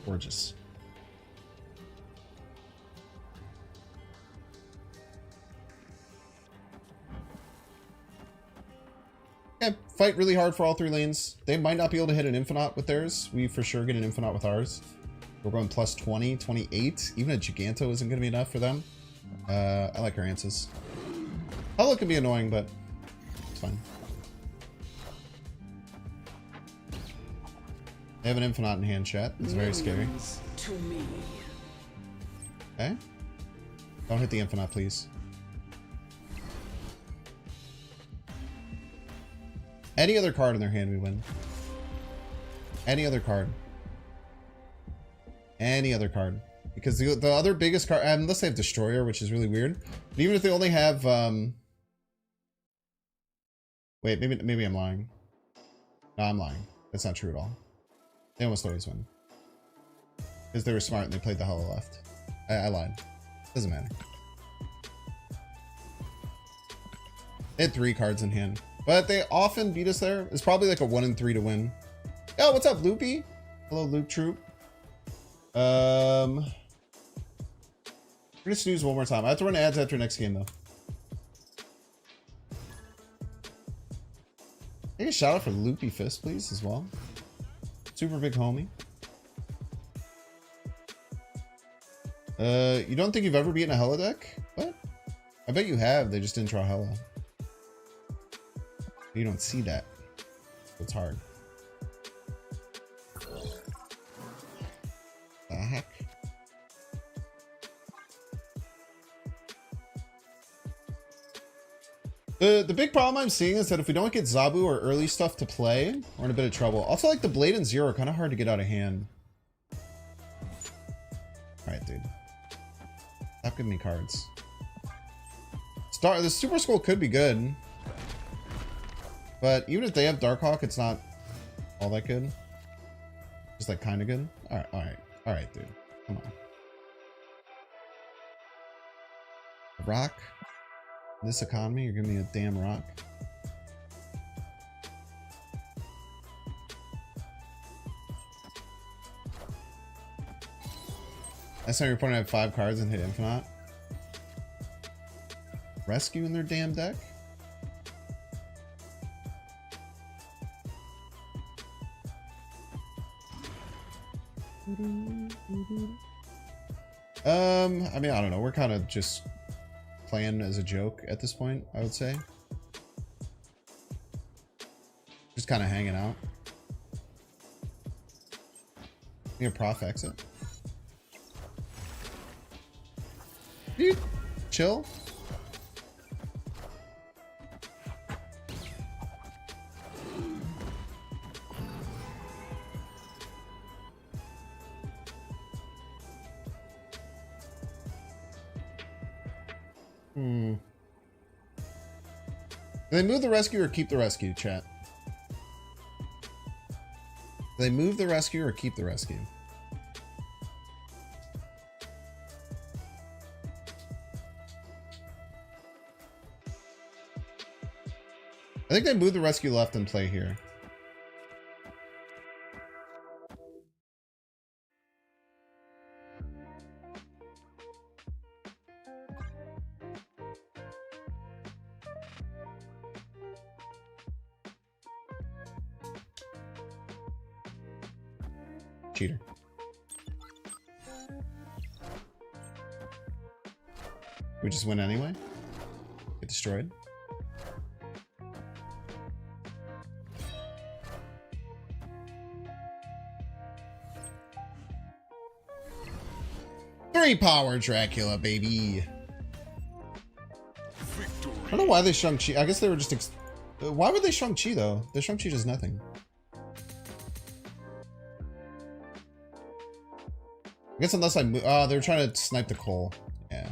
Gorgeous. Okay, fight really hard for all 3 lanes. They might not be able to hit an Infinite with theirs. We for sure get an Infinite with ours. We're going plus 20, 28. Even a Giganto isn't going to be enough for them. I like our answers. Hela can be annoying, but it's fine. They have an Infinite in hand, chat. It's very scary. Okay. Don't hit the Infinite, please. Any other card in their hand, we win. Any other card. Any other card. Because the other biggest card, unless they have Destroyer, which is really weird. But even if they only have, wait, maybe I'm lying. No, I'm lying. That's not true at all. They almost always win. Because they were smart and they played the Hela left. I lied. Doesn't matter. They had 3 cards in hand. But they often beat us there. It's probably like a 1 in 3 to win. Oh, what's up, Loopy? Hello, Loop Troop. We're gonna snooze one more time. I have to run ads after next game though. Take a shout out for Loopy Fist, please, as well. Super big homie. You don't think you've ever beaten a Hella deck? What? I bet you have. They just didn't draw Hella. You don't see that. It's hard. The heck? The big problem I'm seeing is that if we don't get Zabu or early stuff to play, we're in a bit of trouble. Also, like the Blade and Zero are kind of hard to get out of hand. Alright, dude. Stop giving me cards. The Super Skull could be good. But even if they have Darkhawk, it's not all that good. Just like kind of good. Alright, alright. Alright, dude. Come on. Rock? This economy, you're giving me a damn rock. That's how your opponent had 5 cards and hit Infinite. Rescue in their damn deck? I mean, I don't know. We're kind of just playing as a joke at this point, I would say. Just kind of hanging out. You a prof exit. Dude, chill. Do they move the rescue or keep the rescue, chat? Do they move the rescue or keep the rescue? I think they move the rescue left and play here. Cheater. We just win anyway? Get destroyed? Three power Dracula, baby. Victory. I don't know why they Shang-Chi. I guess they were just... why would they Shang-Chi, though? The Shang-Chi does nothing. I guess unless I move... Oh, they were trying to snipe the Cole. Yeah.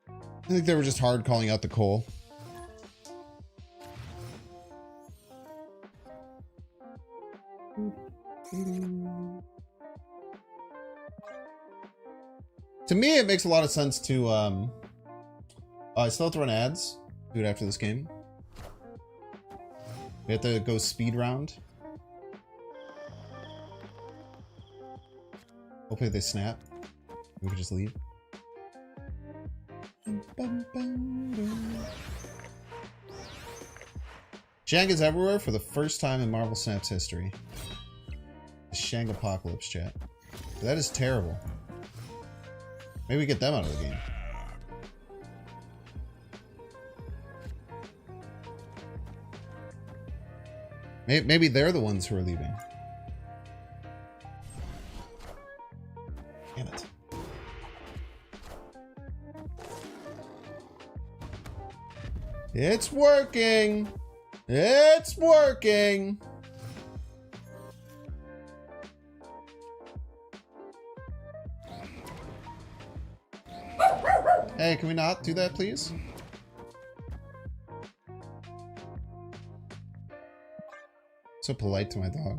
I think they were just hard calling out the Cole. To me, it makes a lot of sense to... I still have to run ads. Do it after this game. We have to go speed round. Hopefully they snap. We can just leave. Shang is everywhere for the first time in Marvel Snap's history. The Shang Apocalypse, chat. That is terrible. Maybe we get them out of the game. Maybe they're the ones who are leaving. Damn it. It's working! It's working! Hey, can we not do that, please? So polite to my dog.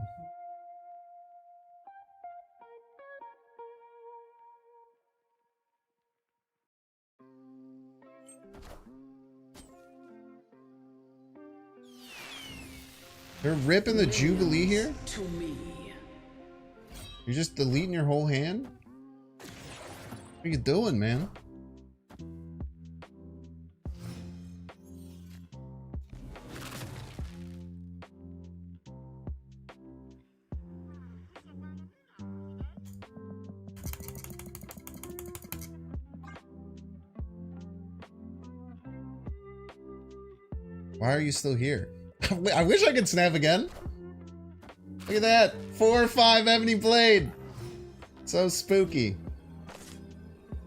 They're ripping the Jubilee here? To me. You're just deleting your whole hand? What are you doing, man? Why are you still here? I wish I could snap again. Look at that. 4 or 5 Ebony Blade. So spooky.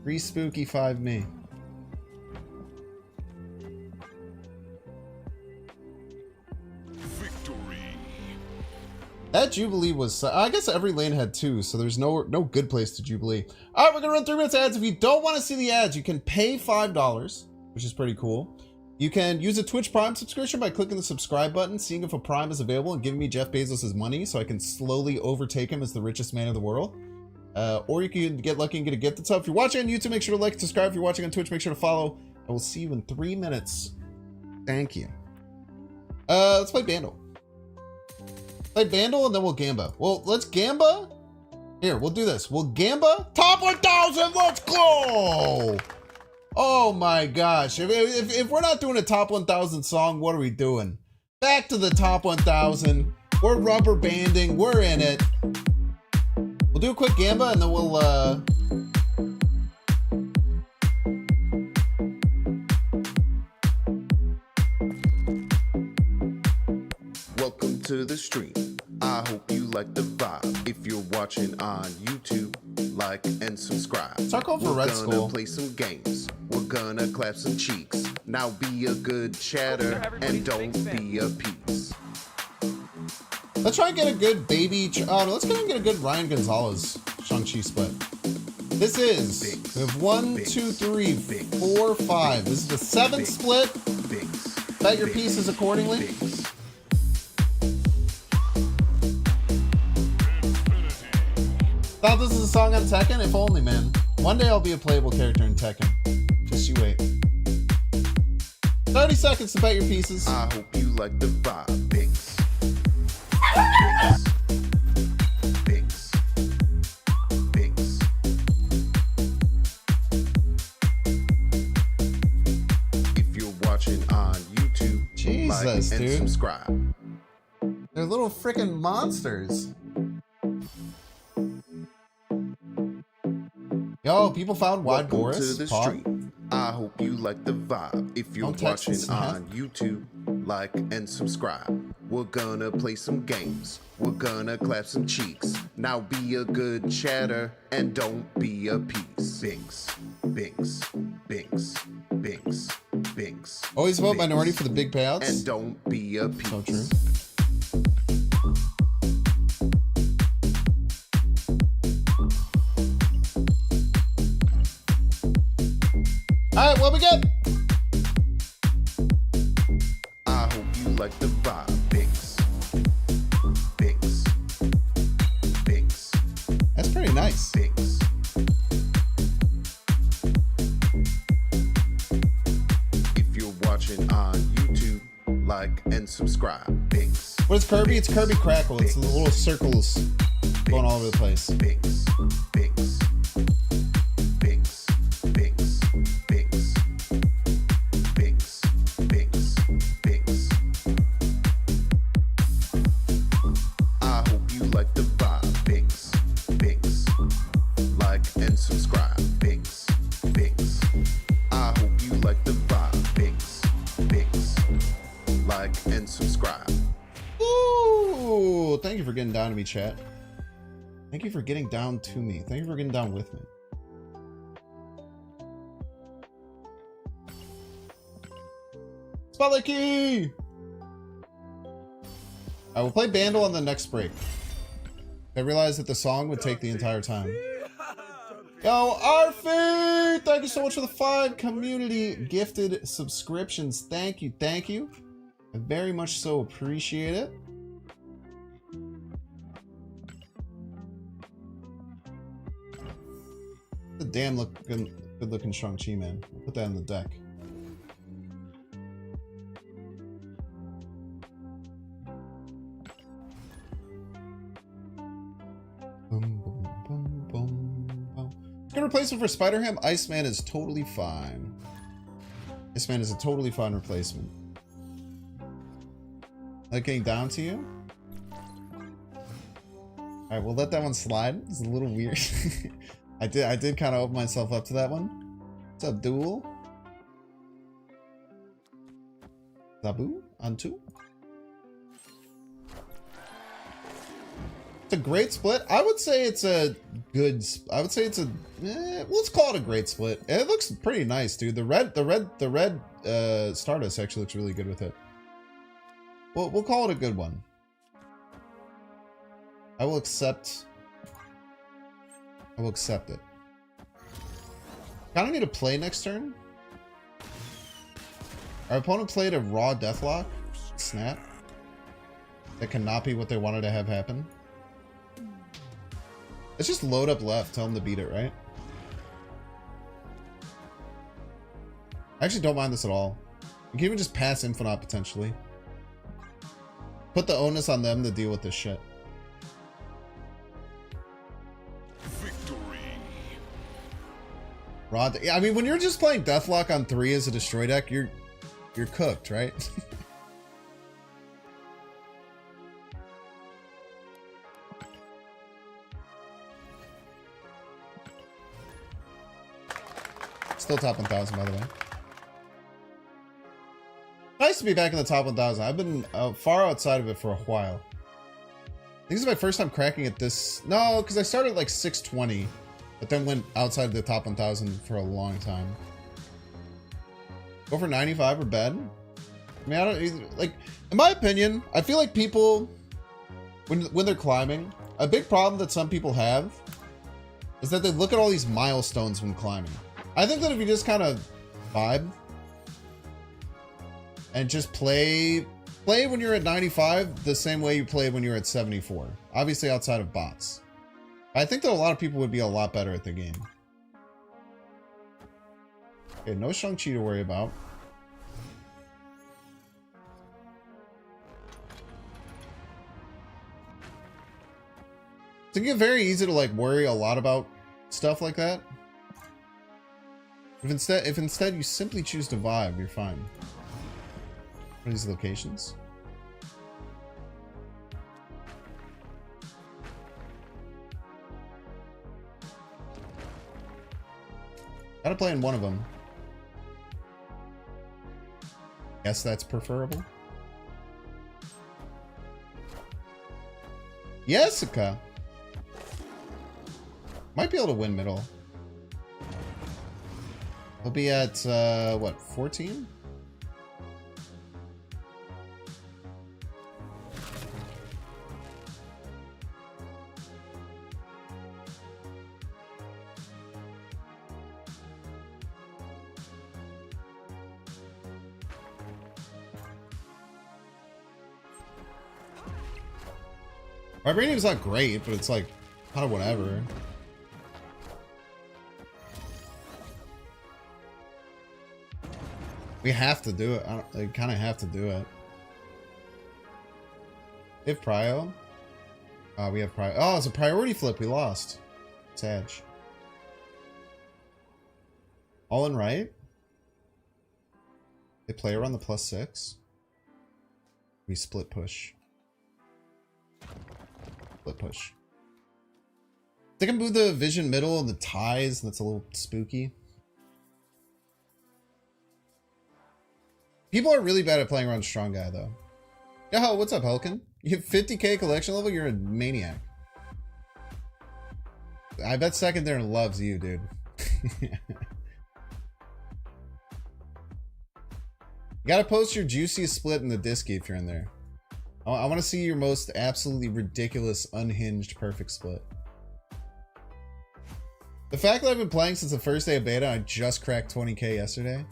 3 spooky, 5 me. Victory. That Jubilee was... I guess every lane had 2, so there's no good place to Jubilee. Alright, we're gonna run 3 minutes ads. If you don't want to see the ads, you can pay $5, which is pretty cool. You can use a Twitch Prime subscription by clicking the subscribe button, seeing if a Prime is available, and giving me Jeff Bezos' money so I can slowly overtake him as the richest man in the world. Or you can get lucky and get a gift. So if you're watching on YouTube, make sure to like and subscribe. If you're watching on Twitch, make sure to follow. I will see you in 3 minutes. Thank you. Let's play Bandle. Play Bandle and then we'll Gamba. Well, let's Gamba. Here, we'll do this. We'll Gamba. Top 1000, let's go! Oh my gosh. If we're not doing a top 1000 song, what are we doing? Back to the top 1000. We're rubber banding. We're in it. We'll do a quick Gamba and then we'll, Welcome to the stream. I hope you like the vibe. If you're watching on YouTube, like and subscribe. Start going for We're Red gonna Skull. play some games. We're gonna clap some cheeks. Now be a good chatter and don't be a piece. Let's try and get a good baby. Oh, no, let's try and get a good Ryan Gonzalez Shang-Chi split. This is. We have 1, 2, 3, 4, 5. This is the 7th split. Bet your pieces accordingly. Thought this is a song on Tekken? If only, man. One day I'll be a playable character in Tekken. Just you wait. 30 seconds to bet your pieces. I hope you like the vibe. Binks. Binks. Binks. If you're watching on YouTube, Jesus, like and dude. subscribe. They're little freaking monsters. Yo, people found Wide Welcome Boris. to the Pod. stream. I hope you like the vibe. If you're Don't text watching and snap. on YouTube, like and subscribe. We're gonna play some games. We're gonna clap some cheeks. Now be a good chatter and don't be a piece. Binks, Binks, Binks, Binks, Binks. Always vote Binks. minority for the big payouts. And don't be a piece. So true. Alright, what we get? I hope you like the vibe. Binks, Binks, Binks, That's pretty nice. Binks. If you're watching on YouTube, like and subscribe. Binks, What is Kirby? It's Kirby Crackle. It's the little circles going all over the place. Binks, Binks, Binks, Binks, Binks, Binks, Binks, Binks. I hope you like the vibe. Binks, Binks, like and subscribe. Binks, Binks. I hope you like the vibe. Binks, Binks, like and subscribe. Ooh, thank you for getting down to me, chat. Thank you for getting down to me. Thank you for getting down with me. Spotlight key! I will play Bandle on the next break. I realized that the song would take the entire time. Yo, Arfie! Thank you so much for the 5 community gifted subscriptions. Thank you, thank you. I very much so appreciate it. The damn good looking Shang-Chi, man. Put that in the deck. Boom, boom, boom, boom, boom. Good replacement for Spider-Ham. Iceman is totally fine. Iceman is a totally fine replacement. Like getting down to you? Alright, we'll let that one slide. It's a little weird. I did kind of open myself up to that one. What's up, Duel? Zabu? Antu? It's a great split. I would say it's a good. I would say it's a. Let's call it a great split. It looks pretty nice, dude. The red Stardust actually looks really good with it. Well, we'll call it a good one. I will accept. I will accept it. Kind of need to play next turn. Our opponent played a raw Deathlock. Snap. That cannot be what they wanted to have happen. Let's just load up left. Tell them to beat it, right? I actually don't mind this at all. You can even just pass Infinite potentially. Put the onus on them to deal with this shit. Victory. Rod, I mean, when you're just playing Deathlock on 3 as a destroy deck, you're cooked, right? Still top 1,000, by the way. Nice to be back in the top 1,000. I've been far outside of it for a while. I think this is my first time cracking it this... No, because I started at like 620, but then went outside of the top 1,000 for a long time. Go for 95 or bed? I mean, I don't... Either, like, in my opinion, I feel like people, when they're climbing, a big problem that some people have is that they look at all these milestones when climbing. I think that if you just kind of vibe and just play when you're at 95 the same way you play when you're at 74. Obviously outside of bots. I think that a lot of people would be a lot better at the game. Okay, no Shang-Chi to worry about. It's get very easy to like worry a lot about stuff like that. If instead you simply choose to vibe, you're fine. What are these locations? Gotta play in one of them. Guess that's preferable. Jessica! Might be able to win middle. He'll be at, what, 14? Vibranium's not great, but it's like, kind of whatever. We have to do it. I kind of have to do it. If Prio. We have Prio. Oh, it's a priority flip. We lost. Sag. All in right. They play around the +6. We split push. Split push. They can move the vision middle and the ties. That's a little spooky. People are really bad at playing around Strong Guy, though. Yo, what's up, Helkin? You have 50k collection level? You're a maniac. I bet Secondary loves you, dude. You gotta post your juiciest split in the Disky if you're in there. I want to see your most absolutely ridiculous, unhinged, perfect split. The fact that I've been playing since the first day of beta, I just cracked 20k yesterday.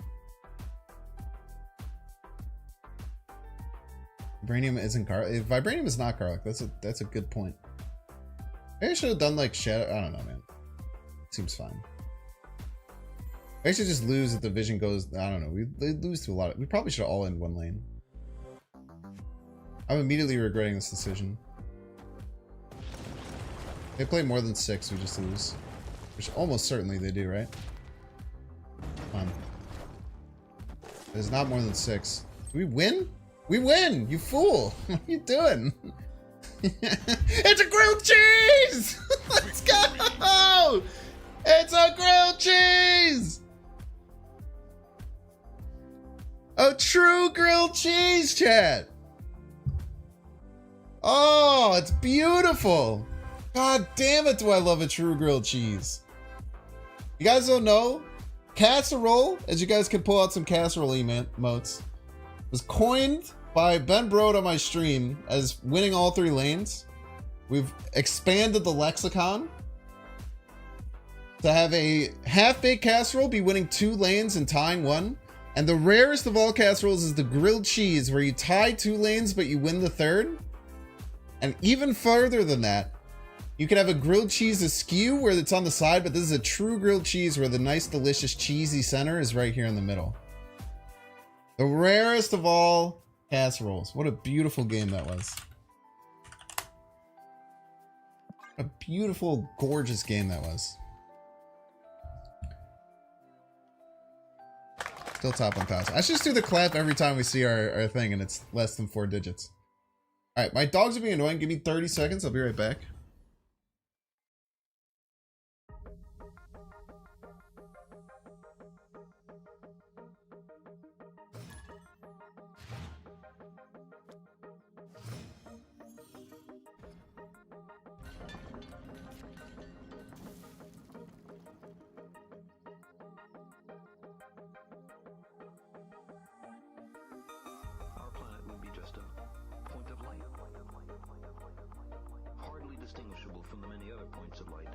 Vibranium isn't garlic. Vibranium is not garlic. That's a good point. Maybe I should have done like shadow. I don't know, man. Seems fine. I should just lose if the vision goes. I don't know. We lose to a lot. We probably should have all in one lane. I'm immediately regretting this decision. They play more than 6, we just lose. Which almost certainly they do, right? Come on. There's not more than 6. Do we win? We win! You fool! What are you doing? It's a grilled cheese! Let's go! It's a grilled cheese! A true grilled cheese, chat! Oh, it's beautiful! God damn it, do I love a true grilled cheese. You guys don't know? Casserole, as you guys can pull out some casserole emotes, was coined by Ben Brode on my stream as winning all 3 lanes. We've expanded the lexicon to have a half-baked casserole be winning 2 lanes and tying 1. And the rarest of all casseroles is the grilled cheese, where you tie 2 lanes but you win the 3rd. And even further than that, you can have a grilled cheese askew where it's on the side, but this is a true grilled cheese where the nice, delicious, cheesy center is right here in the middle. The rarest of all casseroles. What a beautiful game that was. A beautiful, gorgeous game that was. Still top 1,000. I should just do the clap every time we see our thing and it's less than 4 digits. Alright, my dogs are being annoying. Give me 30 seconds. I'll be right back. Our planet would be just a point of light, hardly distinguishable from the many other points of light.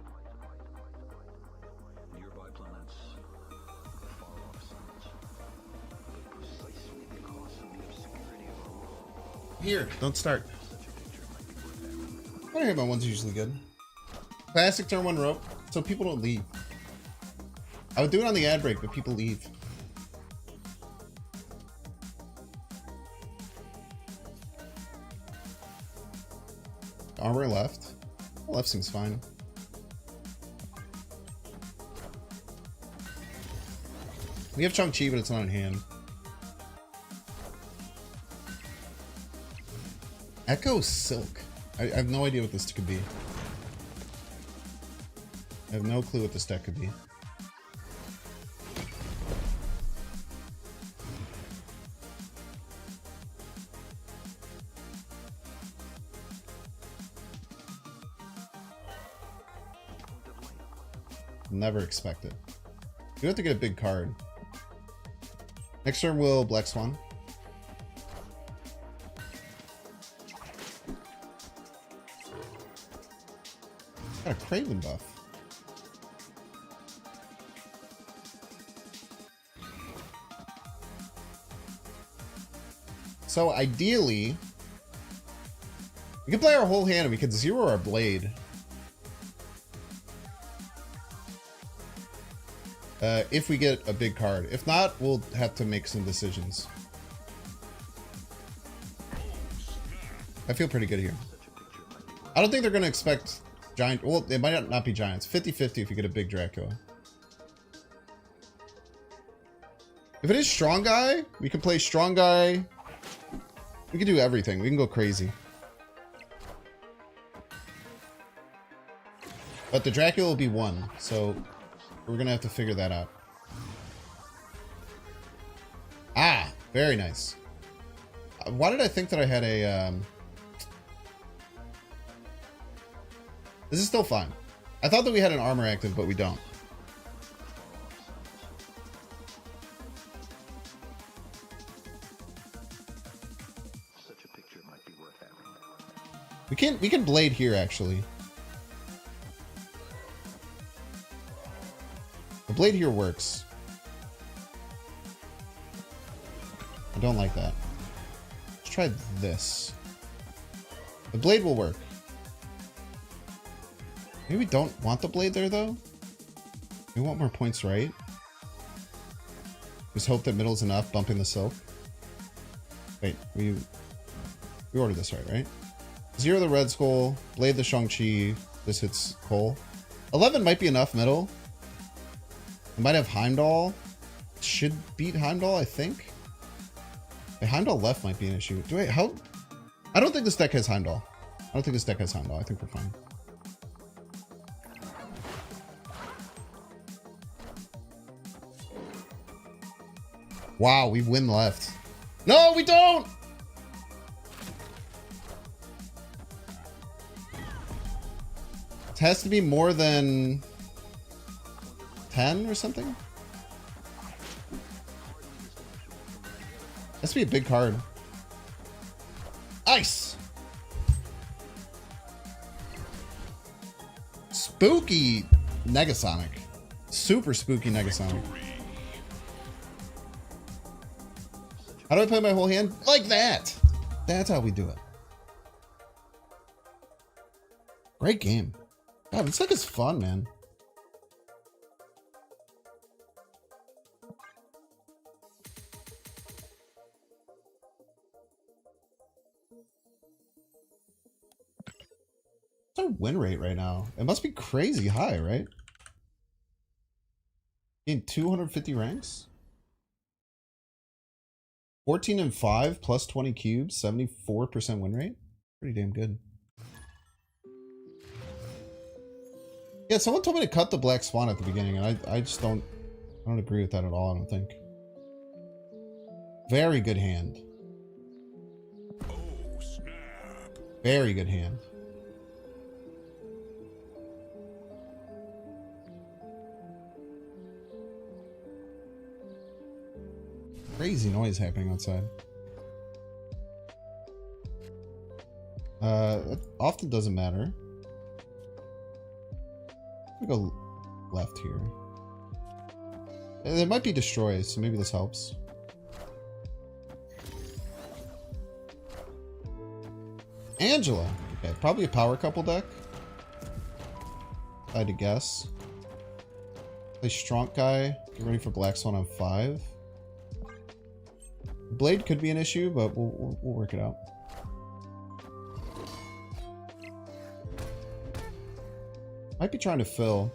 Nearby planets, far-off suns, but precisely because of the obscurity of our world. Here, don't start. I don't hear my one's usually good. Classic turn 1 rope, so people don't leave. I would do it on the ad break, but people leave. Armor left. Left seems fine. We have Chang-Chi, but it's not in hand. Echo Silk. I have no idea what this could be. I have no clue what this deck could be. Never expect it. You have to get a big card. Next turn will Black Swan. Got a Craven buff. So ideally, we could play our whole hand and we could zero our blade. If we get a big card. If not, we'll have to make some decisions. I feel pretty good here. I don't think they're going to expect giant... Well, it might not be giants. 50-50 if you get a big Dracula. If it is Strong Guy, we can play Strong Guy. We can do everything. We can go crazy. But the Dracula will be 1, so we're going to have to figure that out. Ah, very nice. Why did I think that I had a... This is still fine. I thought that we had an armor active, but we don't. Such a picture might be worth having. We can blade here, actually. The blade here works. I don't like that. Let's try this. The blade will work. Maybe we don't want the blade there, though. We want more points, right? Just hope that middle's enough, bumping the silk. Wait, we ordered this right? Zero the Red Skull, blade the Shang-Chi, This hits Cole. 11 might be enough middle. I might have Heimdall. Should beat Heimdall, I think. The Heimdall left might be an issue. Wait, how? I don't think this deck has Heimdall. I don't think this deck has Heimdall. I think we're fine. Wow, we win left. No, we don't! It has to be more than 10 or something? Has to be a big card. Ice! Spooky Negasonic. Super spooky Negasonic. How do I play my whole hand? Like that! That's how we do it. Great game. God, this deck is fun, man. What's our win rate right now? It must be crazy high, right? In 250 ranks? 14 and 5 plus 20 cubes, 74% win rate. Pretty damn good. Yeah, someone told me to cut the Black Swan at the beginning, and I just don't agree with that at all, I don't think. Very good hand. Oh, snap. Very good hand. Crazy noise happening outside. It often doesn't matter. I'm gonna go left here. There might be destroys, so maybe this helps. Angela. Okay, probably a power couple deck. If I had to guess. Play Strong Guy. Get ready for Black Swan on 5. Blade could be an issue, but we'll work it out. Might be trying to fill.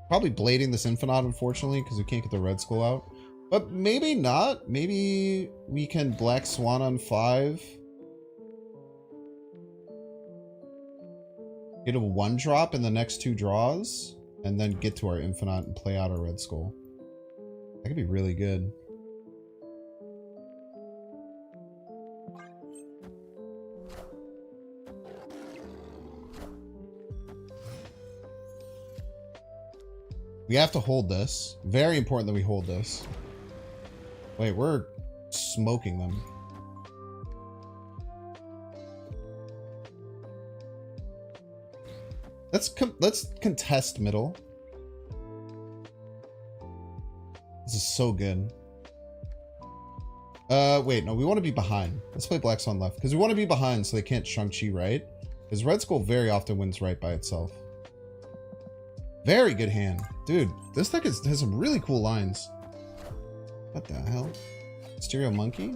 Probably blading this Infinite, unfortunately, because we can't get the Red Skull out. But maybe not. Maybe we can Black Swan on 5. Get a 1-drop in the next 2 draws. And then get to our Infinite and play out our Red Skull. That could be really good. We have to hold this. Very important that we hold this. Wait, we're smoking them. Let's contest middle. This is so good. Wait, no, we want to be behind. Let's play Black Swan left. Because we want to be behind so they can't Shang-Chi right. Because Red Skull very often wins right by itself. Very good hand. Dude, this deck has some really cool lines. What the hell? Stereo Monkey?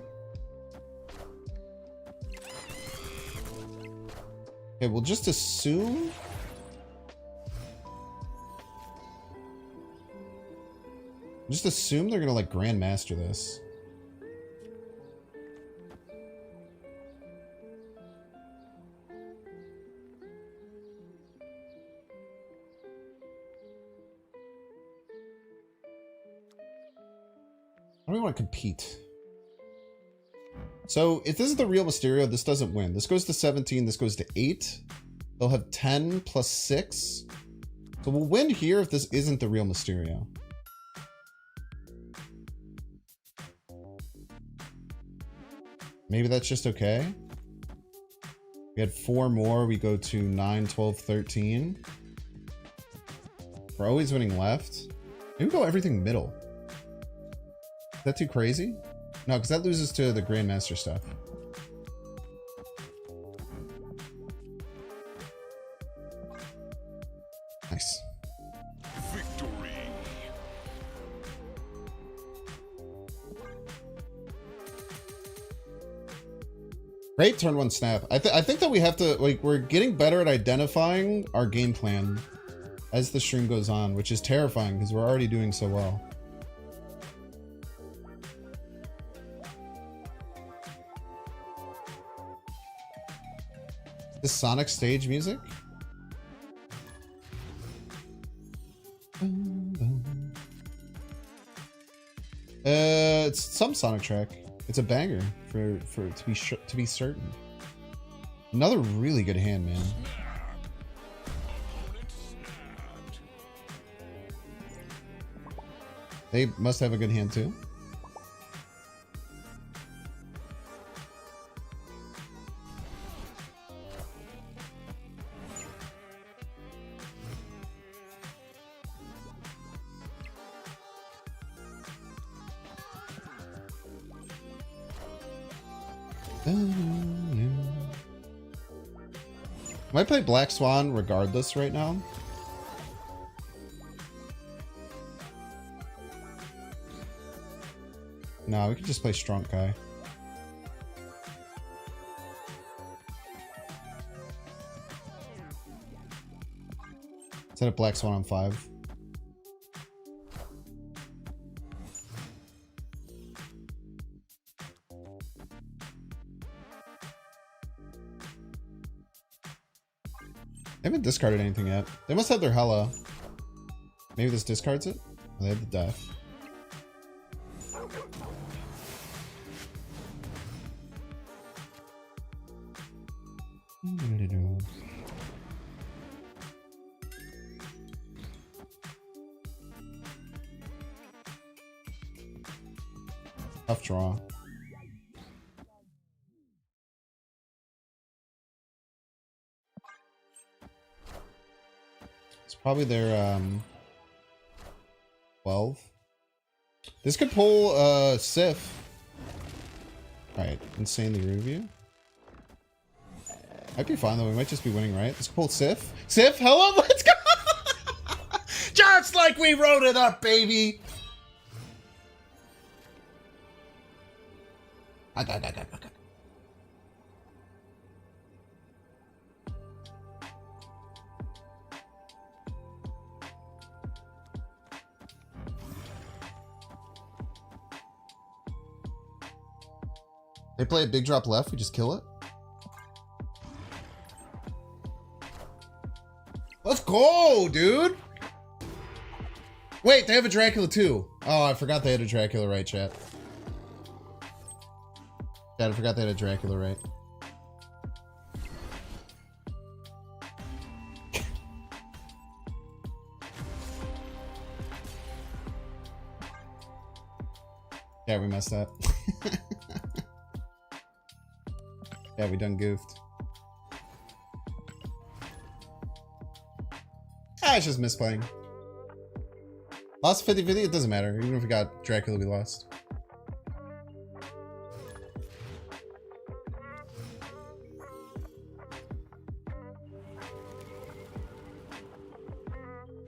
Okay, we'll just assume... Just assume they're gonna like Grandmaster this. I don't even want to compete. So if this is the real Mysterio, this doesn't win. This goes to 17, this goes to 8. They'll have 10 plus 6. So we'll win here if this isn't the real Mysterio. Maybe that's just okay. We had 4 more. We go to 9, 12, 13. We're always winning left. Maybe we go everything middle. Is that too crazy? No, because that loses to the Grandmaster stuff. Nice. Victory. Great turn one snap. I think that we have to, like, we're getting better at identifying our game plan as the stream goes on, which is terrifying because we're already doing so well. This Sonic stage music? It's some Sonic track. It's a banger to be certain. Another really good hand, man. They must have a good hand too. Might play Black Swan regardless right now. No, we could just play Strong Guy. Set up Black Swan on 5. They haven't discarded anything yet. They must have their Hella. Maybe this discards it? Oh, they have the Death. Tough draw. It's probably their 12. This could pull Sif. Alright, insanely review. Might be fine though, we might just be winning, right? Let's pull Sif. Sif, hello, let's go! Just like we wrote it up, baby! They play a big drop left, we just kill it. Let's go, dude! Wait, they have a Dracula too. Oh, I forgot they had a Dracula right, chat. Yeah, I forgot they had a Dracula right. Yeah, we messed up. Yeah, we done goofed. Ah, it's just misplaying. Lost 50-50, it doesn't matter. Even if we got Dracula, we lost.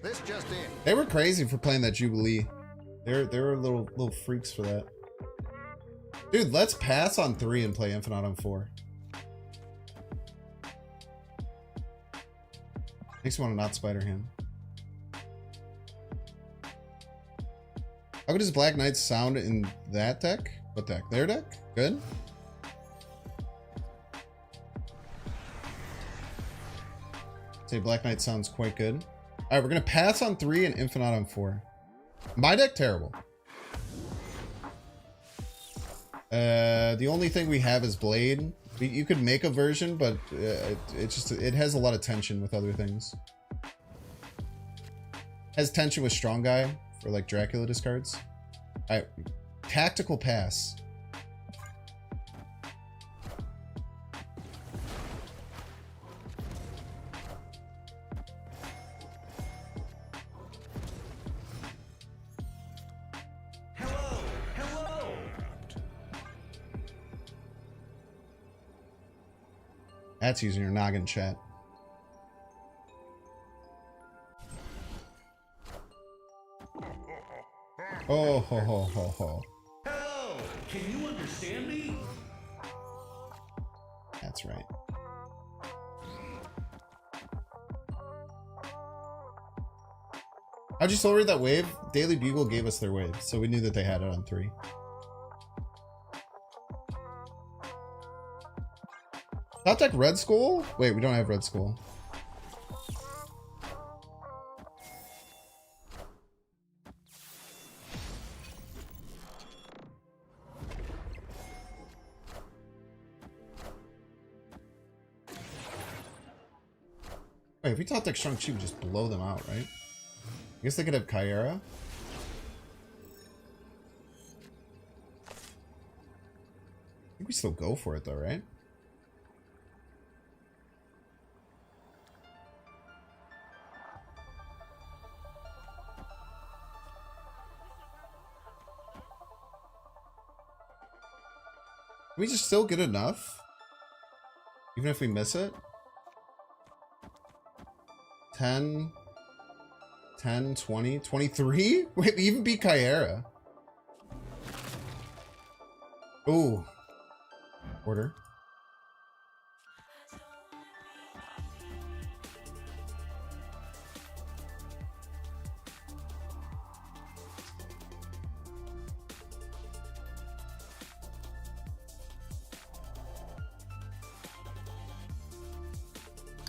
This just in. They were crazy for playing that Jubilee. They were little freaks for that. Dude, let's pass on 3 and play Infinite on 4. Makes me want to not spider him. How good does Black Knight sound in that deck? What deck? Their deck? Good? Say Black Knight sounds quite good. Alright, we're gonna pass on 3 and Infinite on 4. My deck, terrible. The only thing we have is Blade. You could make a version, but it has a lot of tension with other things. Has tension with Strong Guy for like Dracula discards. Alright, tactical pass. That's using your noggin, chat. Oh ho ho ho ho. Hello, can you understand me? That's right. How'd you still read that wave? Daily Bugle gave us their wave, so we knew that they had it on 3. Top deck Red Skull? Wait, we don't have Red Skull. Wait, if we top deck Shang-Chi, we just blow them out, right? I guess they could have Kyera. I think we still go for it though, right? Can we just still get enough? Even if we miss it? 10, 20, 23? Wait, we even beat Kyera. Ooh. Order.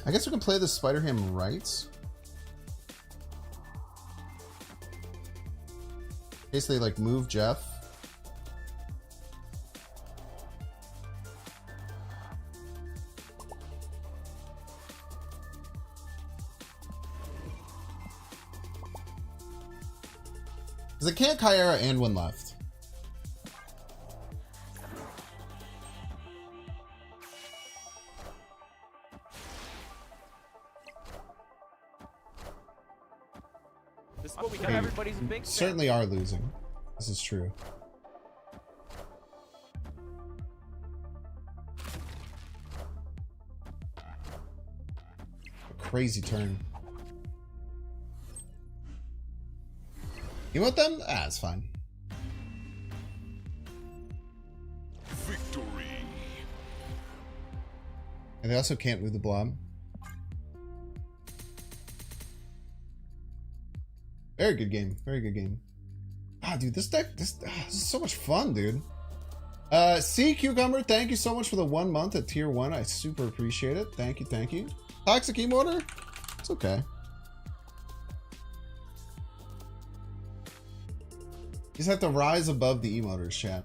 I guess we can play the Spider-Ham right. In case they like move Jeff. Because it can't Kyera and one left. This is what we got. Everybody's a Binks fan. Certainly are losing. This is true. A crazy turn. Emote them? Ah, it's fine. Victory. And they also can't move the blob. Very good game. Very good game. Ah, dude, this deck, this is so much fun, dude. C Cucumber, thank you so much for the 1 month at tier 1. I super appreciate it. Thank you, thank you. Toxic Emoter? It's okay. You just have to rise above the emoters, chat.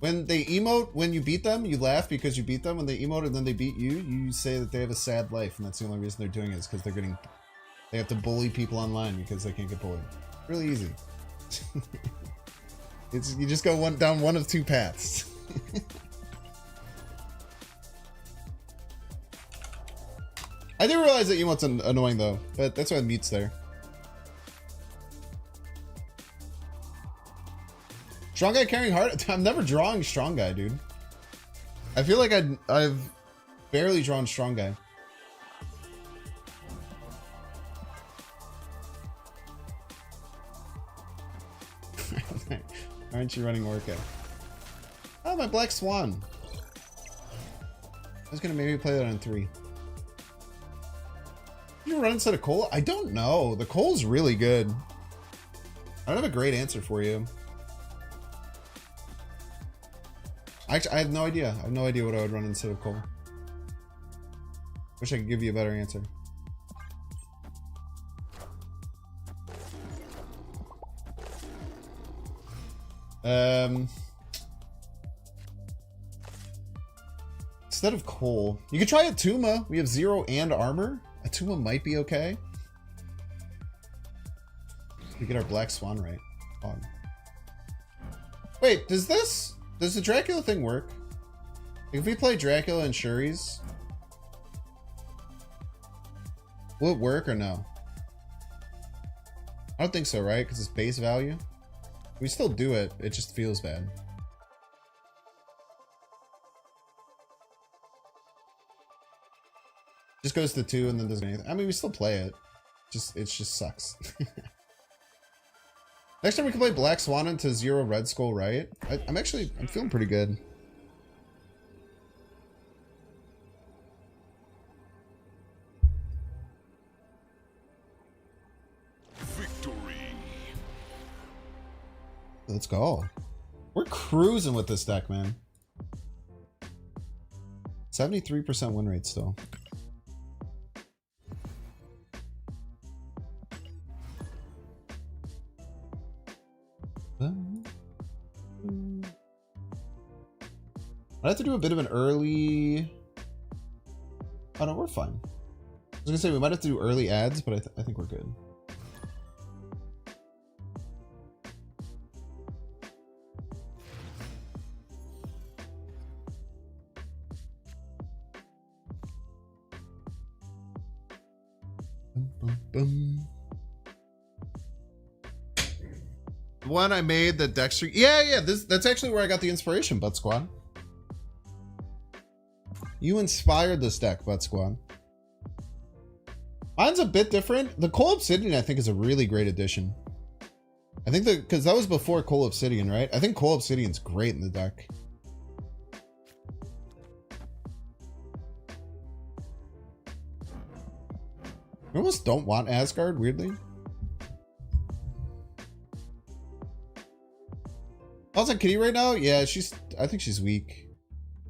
When they emote, when you beat them, you laugh because you beat them. When they emote and then they beat you, you say that they have a sad life, and that's the only reason they're doing it is because they're getting... They have to bully people online because they can't get bullied. Really easy. It's you just go down one of two paths. I do realize that emote's annoying though, but that's why the mute's there. Strong guy carrying heart? I'm never drawing strong guy, dude. I feel like I've barely drawn strong guy. Aren't you running Orca? Oh, my Black Swan. I was gonna maybe play that on 3. You run instead of Cole? I don't know. The Cole's really good. I don't have a great answer for you. Actually, I have no idea. I have no idea what I would run instead of Cole. Wish I could give you a better answer. Instead of Cole, you could try Atuma. We have 0 and armor. Atuma might be okay. We get our Black Swan right. On. Wait, does the Dracula thing work? If we play Dracula and Shuri's, will it work or no? I don't think so, right? Because it's base value. We still do it. It just feels bad. Just goes to 2 and then doesn't anything. I mean, we still play it. It just sucks. Next time we can play Black Swan into 0 Red Skull, right? I'm feeling pretty good. Let's go. We're cruising with this deck, man. 73% win rate still. I have to do a bit of an early. Oh no, we're fine. I was gonna say we might have to do early ads, but I think we're good. Boom, boom. The one I made, the Dexter. Yeah. That's actually where I got the inspiration, Butt Squad. You inspired this deck, Butt Squad. Mine's a bit different. The Coal Obsidian, I think, is a really great addition. I think that because that was before Coal Obsidian, right? I think Coal Obsidian's great in the deck. I almost don't want Asgard, weirdly. How's that kitty right now? Yeah, I think she's weak.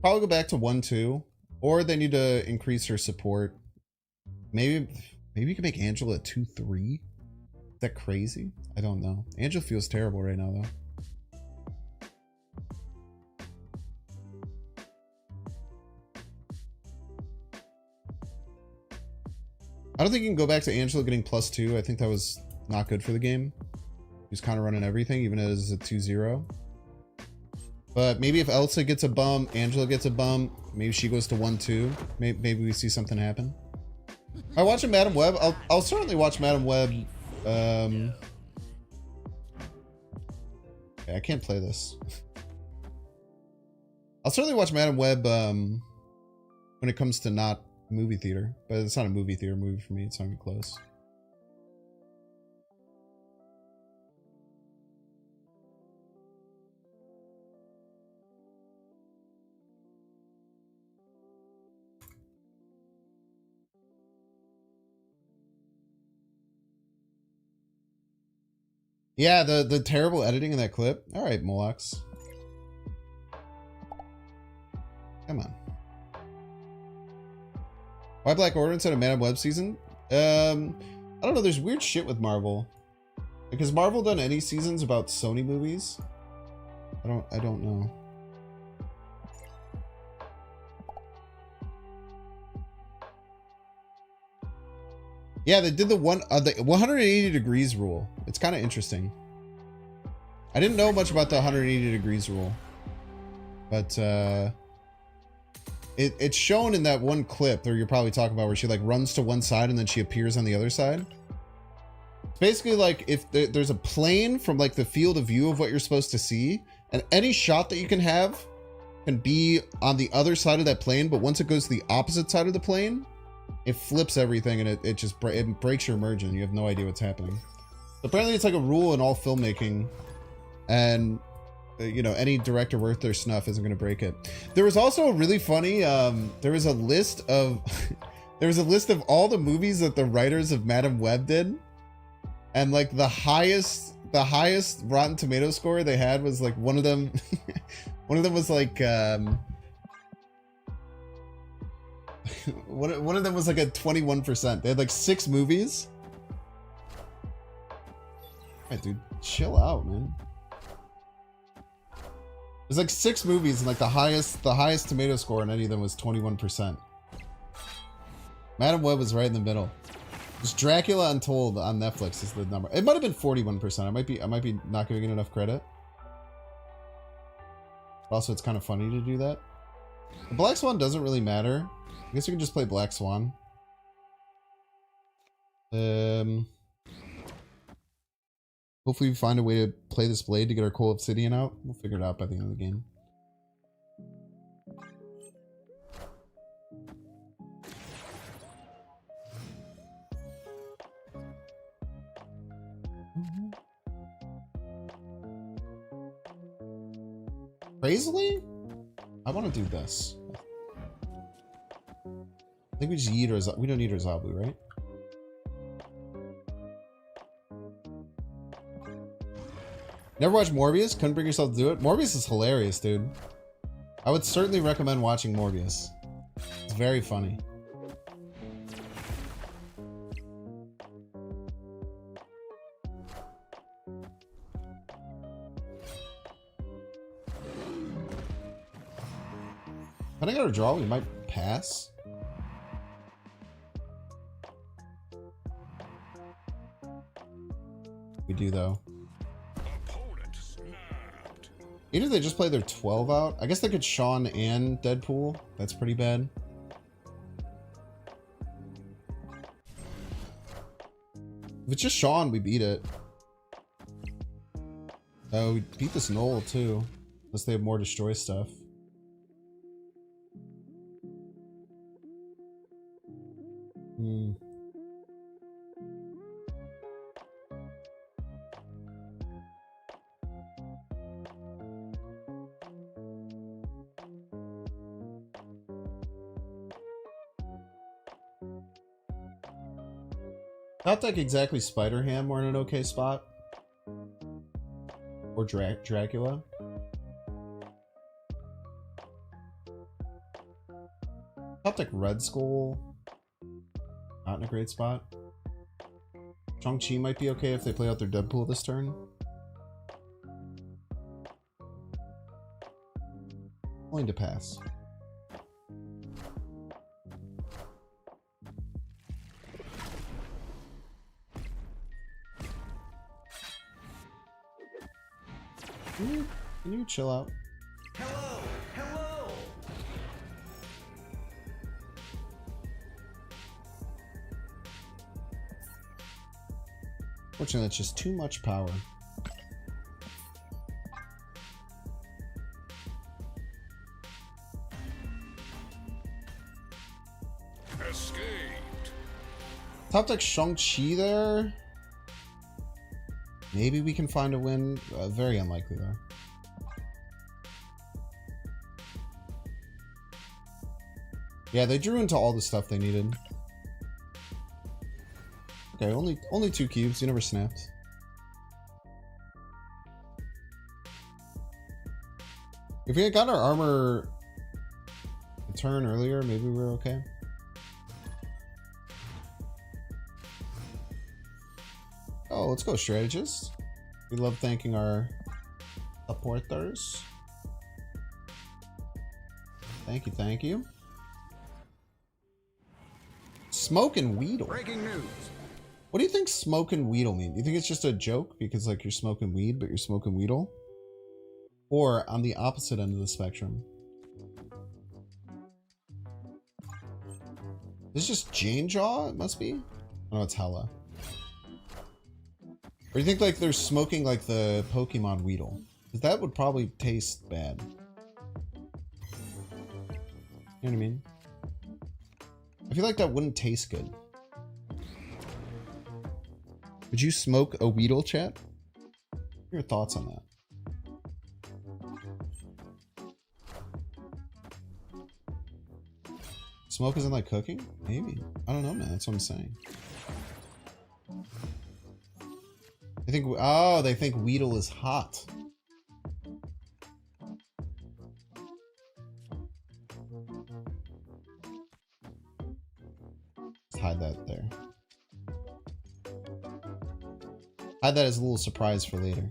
Probably go back to 1-2. Or they need to increase her support. Maybe you can make Angela a 2-3. Is that crazy? I don't know. Angela feels terrible right now, though. I don't think you can go back to Angela getting +2. I think that was not good for the game. He's kind of running everything, even as a 2-0. But maybe if Elsa gets a bump, Angela gets a bump, maybe she goes to 1-2. Maybe we see something happen. I watching Madam Web. I'll certainly watch Madam Web. Yeah, I can't play this. I'll certainly watch Madam Web when it comes to not movie theater, but it's not a movie theater movie for me. It's not even close. Yeah, the terrible editing in that clip. All right, Molox. Come on. Why Black Order instead of Man of Web season? I don't know. There's weird shit with Marvel. Because Marvel done any seasons about Sony movies? I don't know. Yeah, they did the 180 degrees rule. It's kind of interesting. I didn't know much about the 180 degrees rule, but it's shown in that one clip that you're probably talking about, where she like runs to one side and then she appears on the other side. It's basically like if there's a plane from like the field of view of what you're supposed to see, and any shot that you can have can be on the other side of that plane, but once it goes to the opposite side of the plane, it flips everything and it just it breaks your immersion. You have no idea what's happening. Apparently it's like a rule in all filmmaking, and you know, any director worth their snuff isn't going to break it. There was also a really funny there was a list of there was a list of all the movies that the writers of Madam Web did, and like the highest Rotten Tomato score they had was like one of them was like one of them was like a 21%. They had like 6 movies. Alright, dude, chill out, man. There's like 6 movies, and like the highest tomato score on any of them was 21%. Madam Web was right in the middle. Just Dracula Untold on Netflix is the number. It might have been 41%. I might be not giving it enough credit. Also, it's kind of funny to do that. The Black Swan doesn't really matter. I guess we can just play Black Swan. Hopefully we find a way to play this blade to get our Coal Obsidian out. We'll figure it out by the end of the game. Crazily? I want to do this. I think we just need our, we don't need our Zabu, right? Never watched Morbius? Couldn't bring yourself to do it? Morbius is hilarious, dude. I would certainly recommend watching Morbius. It's very funny. If I got a draw, we might pass. We do though. Opponent snapped. Either they just play their 12 out. I guess they could Sean and Deadpool. That's pretty bad. If it's just Sean, we beat it. Oh, we beat this Knoll too. Unless they have more destroy stuff. Hmm. Not like exactly Spider-Ham were in an okay spot. Or Dracula. Felt like Red Skull. Not in a great spot. Shang-Chi might be okay if they play out their Deadpool this turn. Willing to pass. Can you chill out? Hello! Hello! Fortunately, that's just too much power. Escaped. Top deck Shang-Chi there. Maybe we can find a win. Very unlikely though. Yeah, they drew into all the stuff they needed. Okay, only 2 cubes. You never snapped. If we had gotten our armor a turn earlier, maybe we were okay. Oh, let's go, strategist. We love thanking our supporters. Thank you, thank you. Smoke and Weedle. Breaking news. What do you think smoke and Weedle mean? Do you think it's just a joke because like you're smoking weed, but you're smoking Weedle? Or on the opposite end of the spectrum? This is just Jane Jaw, it must be? Oh, it's Hella. Or do you think like they're smoking like the Pokemon Weedle? Because that would probably taste bad. You know what I mean? I feel like that wouldn't taste good. Would you smoke a Weedle, chat? Your thoughts on that? Smoke isn't like cooking? Maybe. I don't know, man. That's what I'm saying. I think, oh, they think Weedle is hot. Let's hide that there. Hide that as a little surprise for later.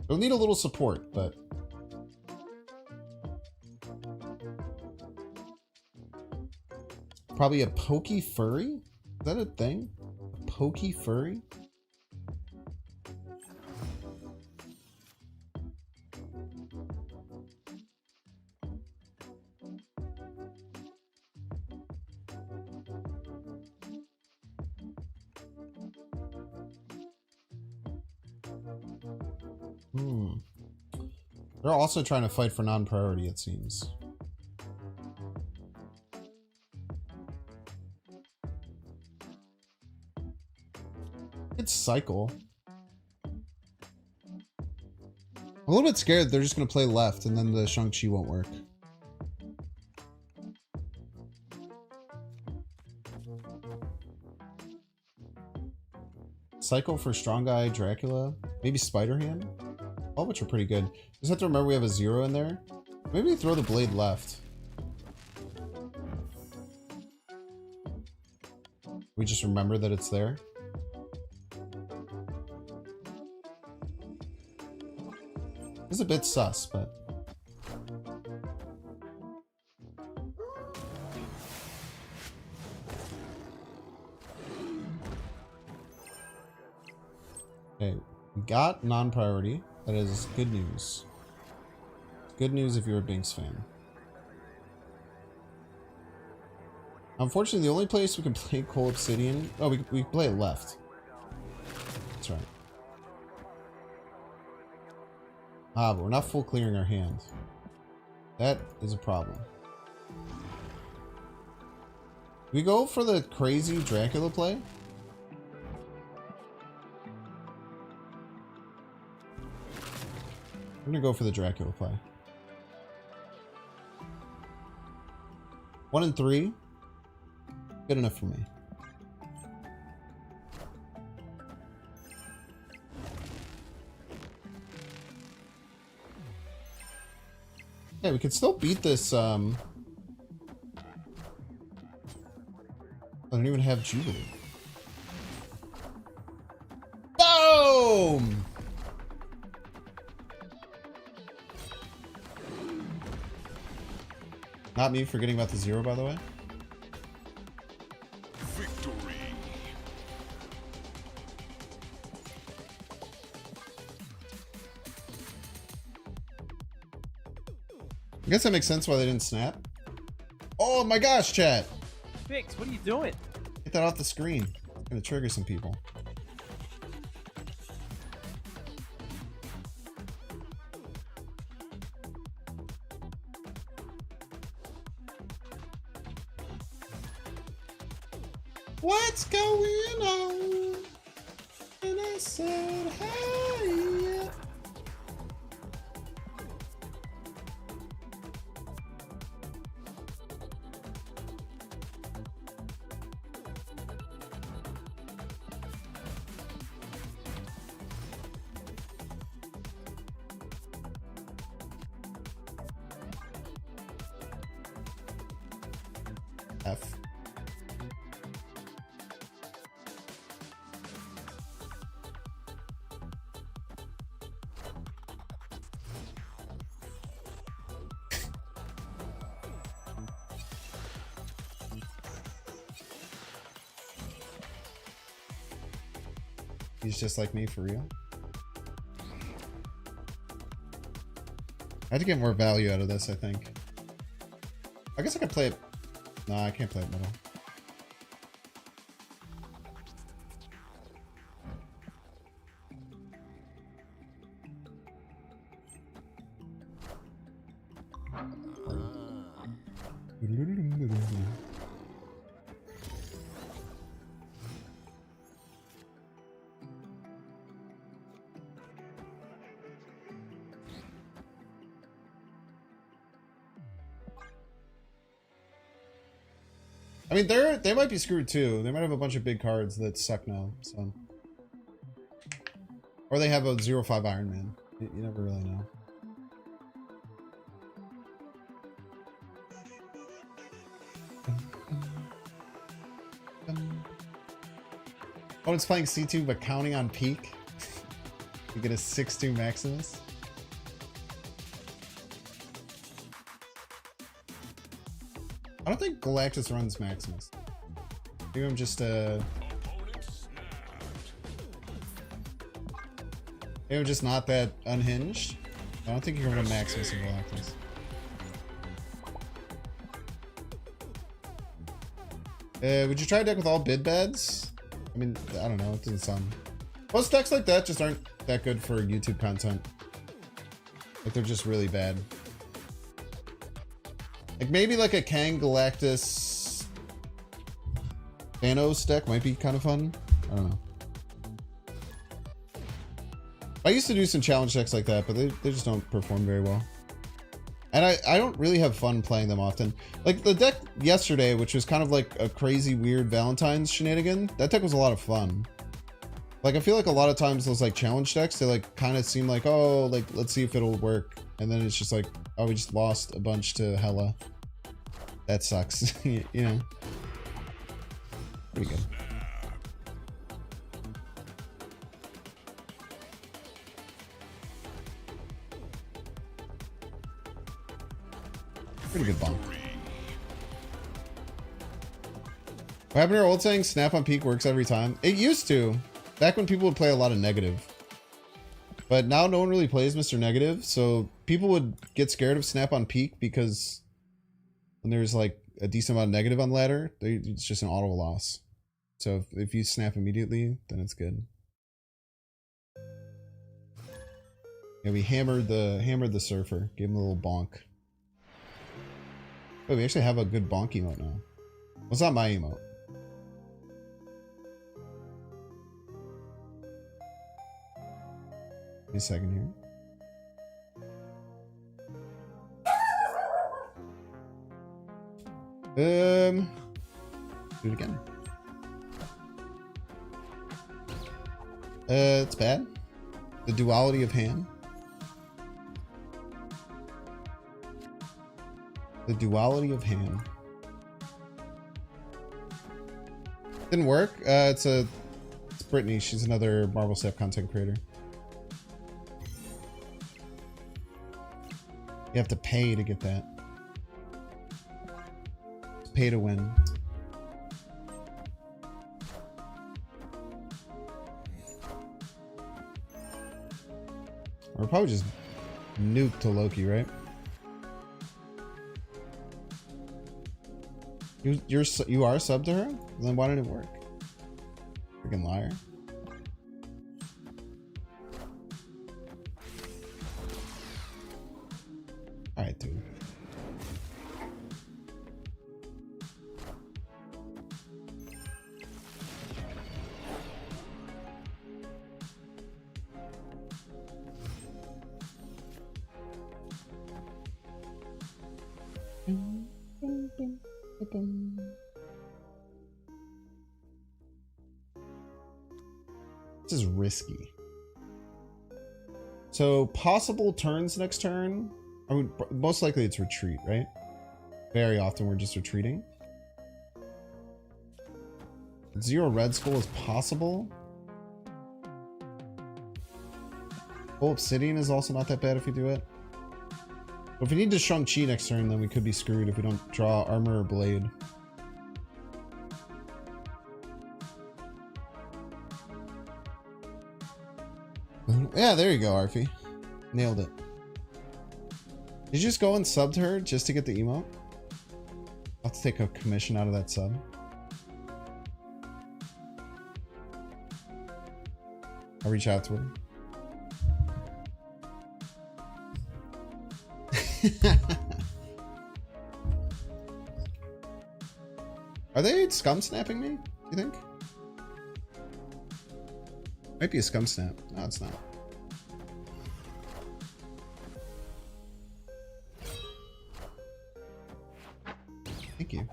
We'll need a little support, but probably a Pokey Furry? Is that a thing? A Pokey Furry? They're also trying to fight for non-priority, it seems. It's Cycle. I'm a little bit scared they're just going to play left and then the Shang-Chi won't work. Cycle for Strong Guy, Dracula, maybe Spider-Hand. All of which are pretty good. Just have to remember we have a 0 in there. Maybe throw the blade left. We just remember that it's there. It's a bit sus, but... Okay, we got non-priority. That is good news. Good news if you're a Binks fan. Unfortunately, the only place we can play Coal Obsidian... Oh, we play it left. That's right. Ah, but we're not full clearing our hand. That is a problem. We go for the crazy Dracula play? I'm gonna go for the Dracula play. 1 and 3. Good enough for me. Yeah, we could still beat this, I don't even have Jubilee. Boom! Not me forgetting about the 0, by the way. Victory. I guess that makes sense why they didn't snap. Oh my gosh, chat! Binks, what are you doing? Get that off the screen. It's gonna trigger some people. What's going on? And I said, hey. F. He's just like me for real. I had to get more value out of this, I think. I guess I could play it. No, I can't play it middle. I mean, they might be screwed too. They might have a bunch of big cards that suck now, so. Or they have a 0-5 Iron Man. You never really know. Oh, it's playing C2 but counting on peak. You get a 6-2 Maximus. I don't think Galactus runs Maximus. Maybe I'm just Opponent snapped. maybe I'm just not that unhinged. I don't think you can run Maximus and Galactus. Would you try a deck with all bid beds? I mean, I don't know. It doesn't sound. Most decks like that just aren't that good for YouTube content. Like they're just really bad. Like maybe like a Kang Galactus Thanos deck might be kind of fun. I don't know. I used to do some challenge decks like that, but they just don't perform very well. And I don't really have fun playing them often. Like the deck yesterday, which was kind of like a crazy weird Valentine's shenanigan, that deck was a lot of fun. Like, I feel like a lot of times those like challenge decks, they like kind of seem like, oh, like let's see if it'll work, and then it's just like, oh, we just lost a bunch to Hela. That sucks. You know. Pretty good. Pretty good bomb. What happened to our old saying, snap on peak works every time? It used to. Back when people would play a lot of negative. But now no one really plays Mr. Negative, so people would get scared of snap on peak because when there's like a decent amount of negative on ladder, it's just an auto loss. So if you snap immediately, then it's good. Yeah, we hammered the surfer, gave him a little bonk. Oh, we actually have a good bonk emote now. Well, it's not my emote. Give me a second here. Do it again. It's bad. The duality of hand. The duality of hand. Didn't work. It's Brittany. She's another Marvel Snap content creator. You have to pay to get that. It's pay to win. Or probably just nuke to Loki, right? You are sub to her? Then why did it work? Freaking liar. Alright, dude. This is risky. So possible turns next turn. I mean, most likely it's retreat, right? Very often we're just retreating. 0 red skull is possible. Full obsidian is also not that bad if we do it. But if we need to Shang-Chi next turn, then we could be screwed if we don't draw armor or blade. Yeah, there you go, Arfie. Nailed it. Did you just go and sub to her just to get the emote? I'll have to take a commission out of that sub. I'll reach out to her. Are they scum snapping me? You think? Might be a scum snap. No, it's not. Thank you.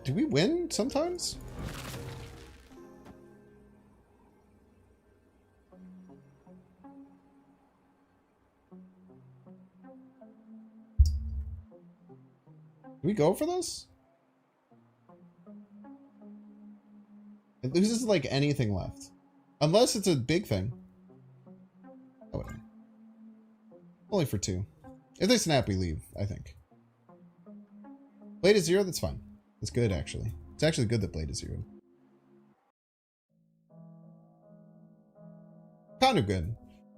Do we win sometimes? Do we go for this? It loses like anything left. Unless it's a big thing. Oh, wait. Only for 2. If they snap, we leave, I think. Blade is 0, that's fine. It's good, actually. It's actually good that Blade is 0. Kind of good.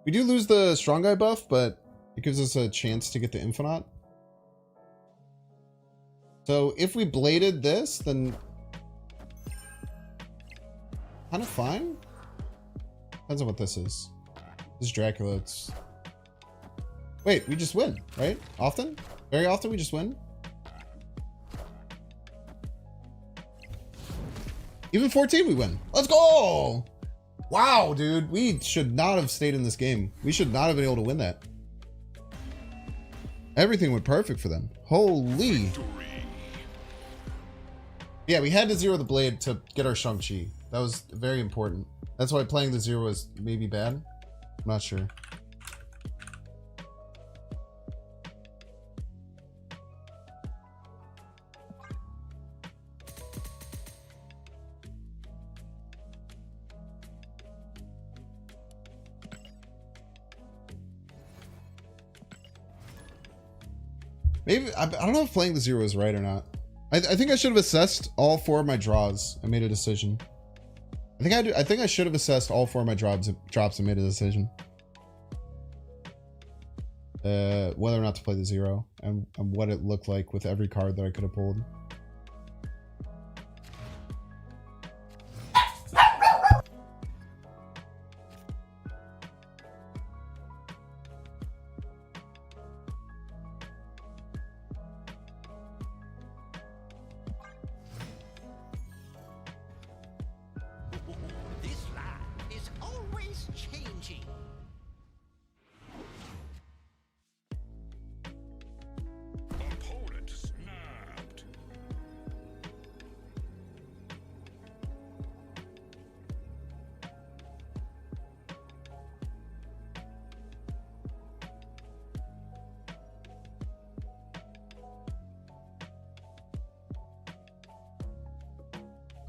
We do lose the strong guy buff, but it gives us a chance to get the Infinite. So if we bladed this, then kind of fine. Depends on what this is. This is Dracula. It's... Wait, we just win, right? Often? Very often we just win? Even 14 we win. Let's go! Wow, dude. We should not have stayed in this game. We should not have been able to win that. Everything went perfect for them. Holy. Yeah, we had to zero the blade to get our Shang-Chi. That was very important. That's why playing the zero was maybe bad. I'm not sure. Maybe I don't know if playing the zero is right or not. I think I should have assessed all 4 of my draws and made a decision. I think I should have assessed all 4 of my drops and made a decision. Whether or not to play the zero and what it looked like with every card that I could have pulled. This land is always changing. Opponent snapped.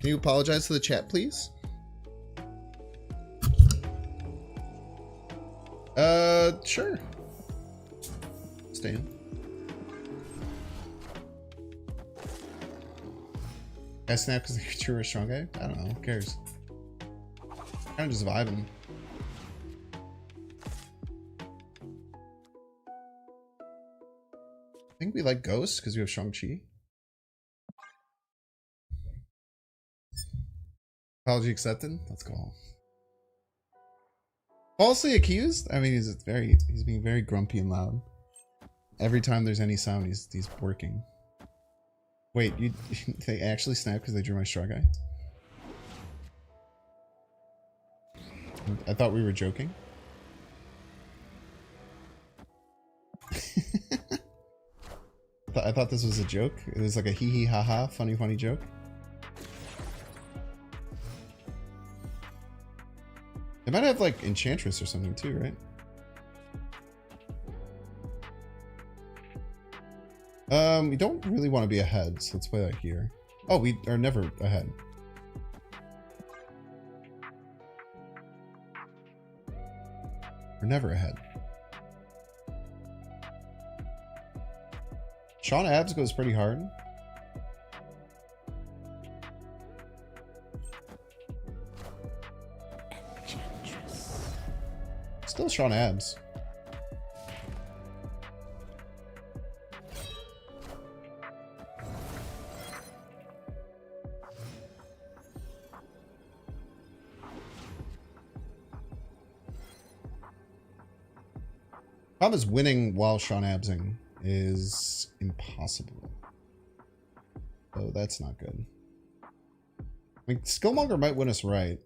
Can you apologize to the chat, please? Sure. Stay in. I snap because you're a strong guy? I don't know. Who cares? Kind of just vibing. I think we like Ghost because we have Shang-Chi. Apology accepted. Let's go. Falsely accused? I mean, he's being very grumpy and loud. Every time there's any sound, he's working. Wait, they actually snap because they drew my straw guy? I thought we were joking. I thought this was a joke. It was like a hee hee ha ha funny joke. They might have like Enchantress or something too, right? We don't really want to be ahead, so let's play that here. Oh, we are never ahead. We're never ahead. Sean Abs goes pretty hard. Still Sean Abs. Problem is winning while Sean Absing is impossible. So that's not good. I mean, Skillmonger might win us right.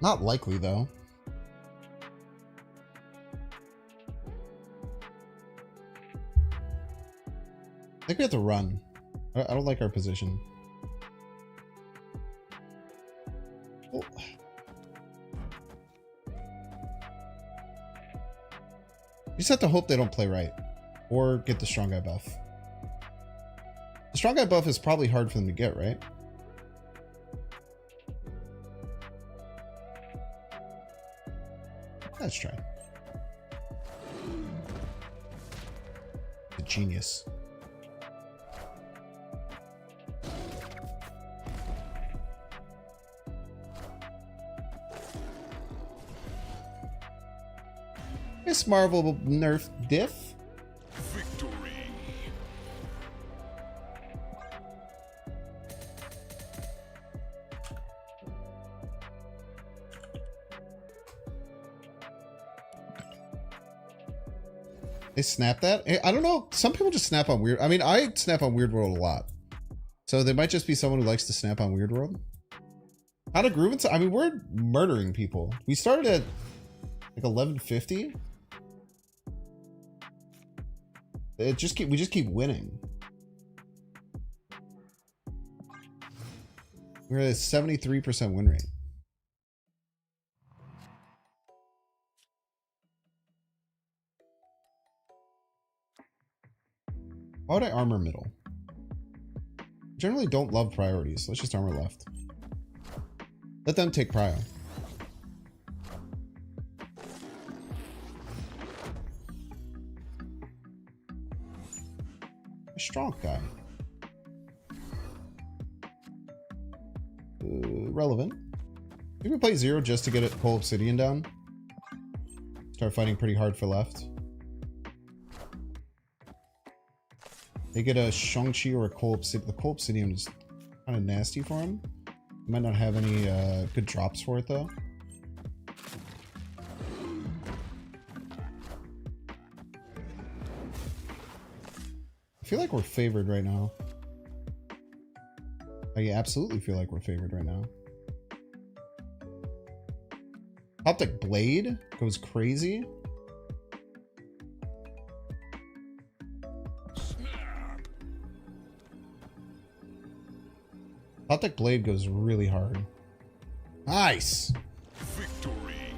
Not likely, though. I think we have to run. I don't like our position. Oh. You just have to hope they don't play right. Or get the strong guy buff. The strong guy buff is probably hard for them to get, right? Let's try. The genius. Miss Marvel nerf diff. Victory. They snap that? I don't know. Some people just snap on weird. I mean, I snap on Weird World a lot. So there might just be someone who likes to snap on Weird World. How to groove inside? I mean, we're murdering people. We started at like 1150. We just keep winning. We're at a 73% win rate. Why would I armor middle? Generally don't love priorities. Let's just armor left. Let them take prio. A strong guy. Relevant. Maybe we play 0 just to get it Coal Obsidian down. Start fighting pretty hard for left. They get a Shang-Chi or a Coal Obsidian. The Coal Obsidian is kind of nasty for him. He might not have any good drops for it though. I feel like we're favored right now. I absolutely feel like we're favored right now. Optic Blade goes crazy. Optic Blade goes really hard. Nice. Victory.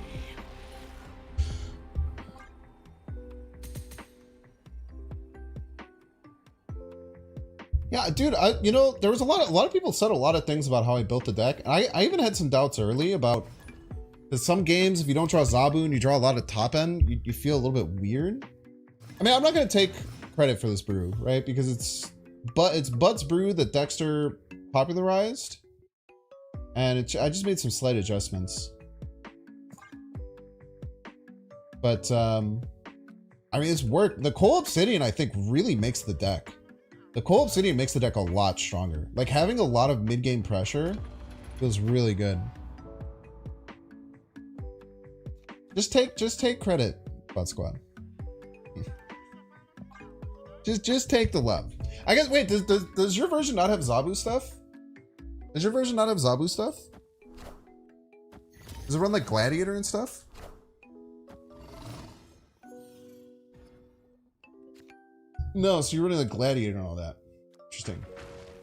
Yeah, dude, you know, there was a lot of people said a lot of things about how I built the deck. I even had some doubts early about, because some games, if you don't draw Zabu and you draw a lot of top end, you feel a little bit weird. I mean, I'm not going to take credit for this brew, right? Because it's Bud's brew that Dexter popularized. And I just made some slight adjustments. But, I mean, it's worked. The Coal Obsidian, I think, really makes the deck. The Coal Obsidian makes the deck a lot stronger. Like, having a lot of mid-game pressure feels really good. Just take credit, Bud Squad. just take the love. I guess, wait, does your version not have Zabu stuff? Does your version not have Zabu stuff? Does it run like Gladiator and stuff? No, so you're running like Gladiator and all that. Interesting.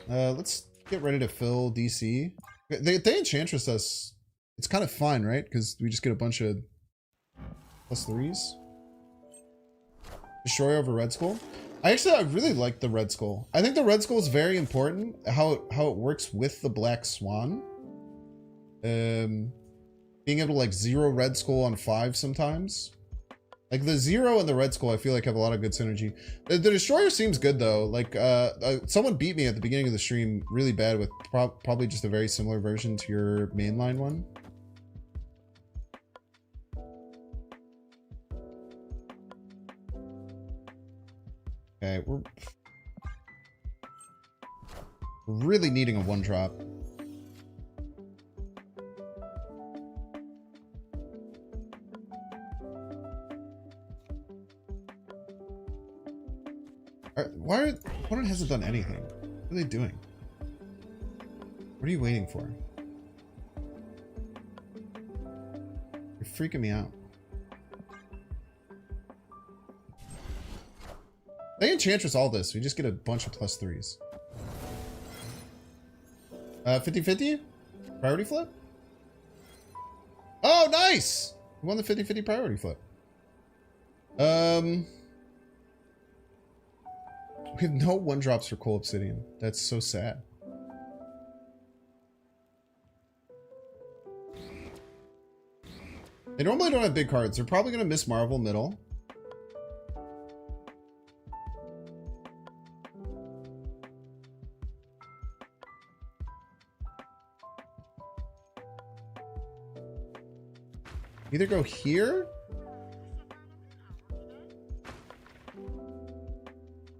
Let's get ready to fill DC. They Enchantress us. It's kind of fun, right? Because we just get a bunch of +3s. Destroy over Red Skull. I really like the Red Skull. I think the Red Skull is very important. How it works with the Black Swan. Being able to like 0 Red Skull on 5 sometimes. Like the 0 and the Red Skull, I feel like have a lot of good synergy. The Destroyer seems good though. Like someone beat me at the beginning of the stream really bad with probably just a very similar version to your mainline one. Okay, we're really needing a 1-drop. Opponent hasn't done anything. What are they doing? What are you waiting for? You're freaking me out. They Enchantress all this. We just get a bunch of +3s. 50-50? Priority flip? Oh, nice! We won the 50-50 priority flip. We have no 1-drops for Coal Obsidian. That's so sad. They normally don't have big cards. They're probably going to miss Marvel middle. Either go here.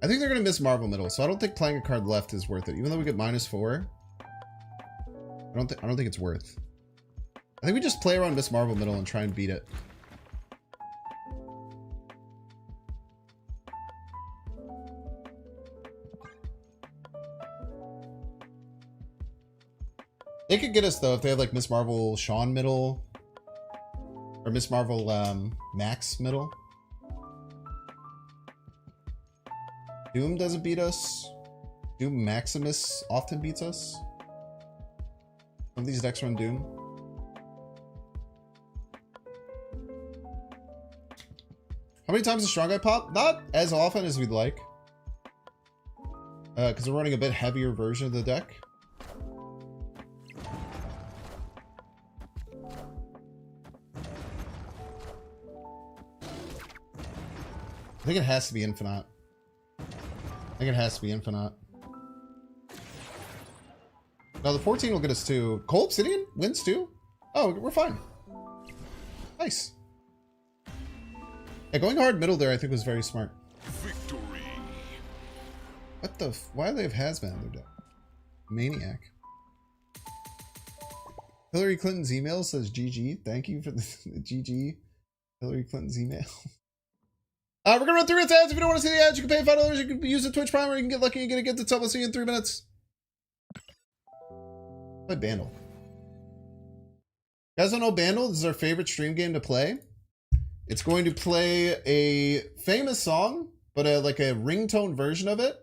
I think they're going to miss Marvel middle, so I don't think playing a card left is worth it. Even though we get -4, I don't think it's worth. I think we just play around Miss Marvel middle and try and beat it. They could get us though if they have like Miss Marvel Sean middle. Or Miss Marvel Max middle. Doom doesn't beat us. Doom Maximus often beats us. Some of these decks run Doom. How many times does Strong Guy pop? Not as often as we'd like. Because we're running a bit heavier version of the deck. I think it has to be Infinite. I think it has to be Infinite. No, the 14 will get us too. Cold Obsidian wins too? Oh, we're fine. Nice. Yeah, going hard middle there I think was very smart. Victory. What the why do they have Hazmat in their deck? Maniac. Hillary Clinton's email says GG. Thank you for the GG. Hillary Clinton's email. We're gonna run through its ads. If you don't want to see the ads, you can pay $5. You can use the Twitch Prime, or you can get lucky and get a gift to I'll see you in 3 minutes. Play Bandle. You guys don't know Bandle? This is our favorite stream game to play. It's going to play a famous song, but like a ringtone version of it,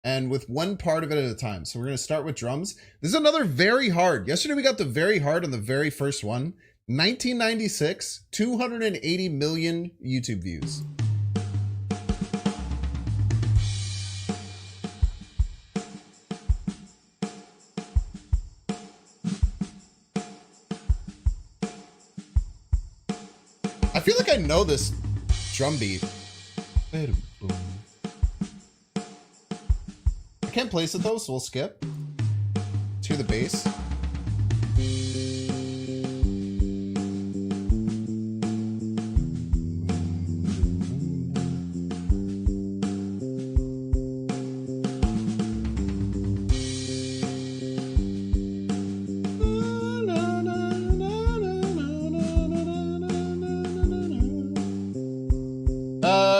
and with one part of it at a time. So we're going to start with drums. This is another very hard. Yesterday we got the very hard on the very first one. 1996, 280 million YouTube views. I feel like I know this drum beat. I can't place it though, so we'll skip. Let's hear the bass.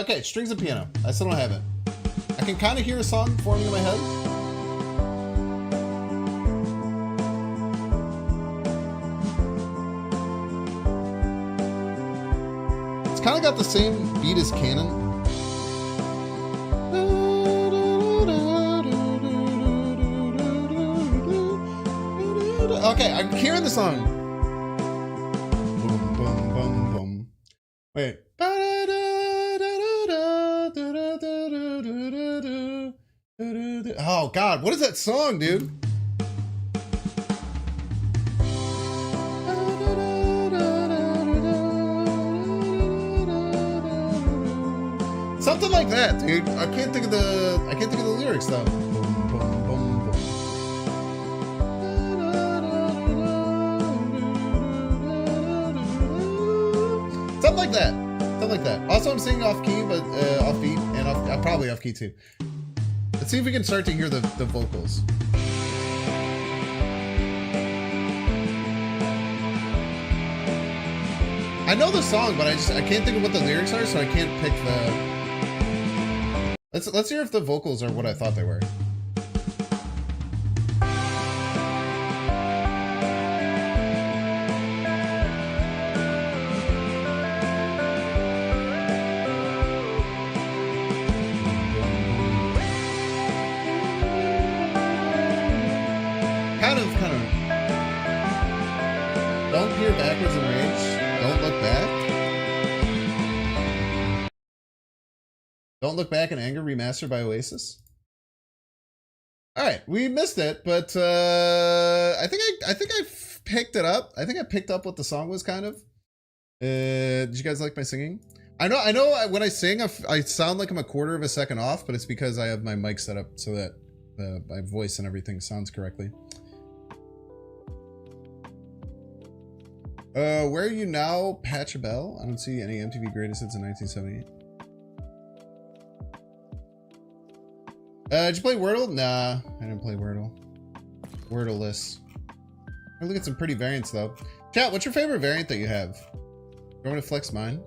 Okay, strings and piano. I still don't have it. I can kind of hear a song forming in my head. It's kind of got the same beat as Canon. Okay, I'm hearing the song. Boom, boom, boom, boom. Wait. Oh God, what is that song, dude? Something like that, dude. I can't think of the lyrics though. Boom, boom, boom, boom. Something like that. Something like that. Also, I'm singing off key, but off beat, and I'm probably off key too. Let's see if we can start to hear the vocals. I know the song, but I can't think of what the lyrics are, so I can't pick the. Let's hear if the vocals are what I thought they were. Kind of. Don't peer backwards in rage. Don't look back. Don't Look Back in Anger remastered by Oasis. All right, we missed it, but I think I picked it up. I think I picked up what the song was kind of. Did you guys like my singing? I know. When I sing, I sound like I'm a quarter of a second off, but it's because I have my mic set up so that my voice and everything sounds correctly. Where are you now, Patchabelle? I don't see any MTV Greatest Hits in 1978. Did you play Wordle? Nah, I didn't play Wordle. Wordle-less. Look at some pretty variants though. Chat, what's your favorite variant that you have? You want me to flex mine?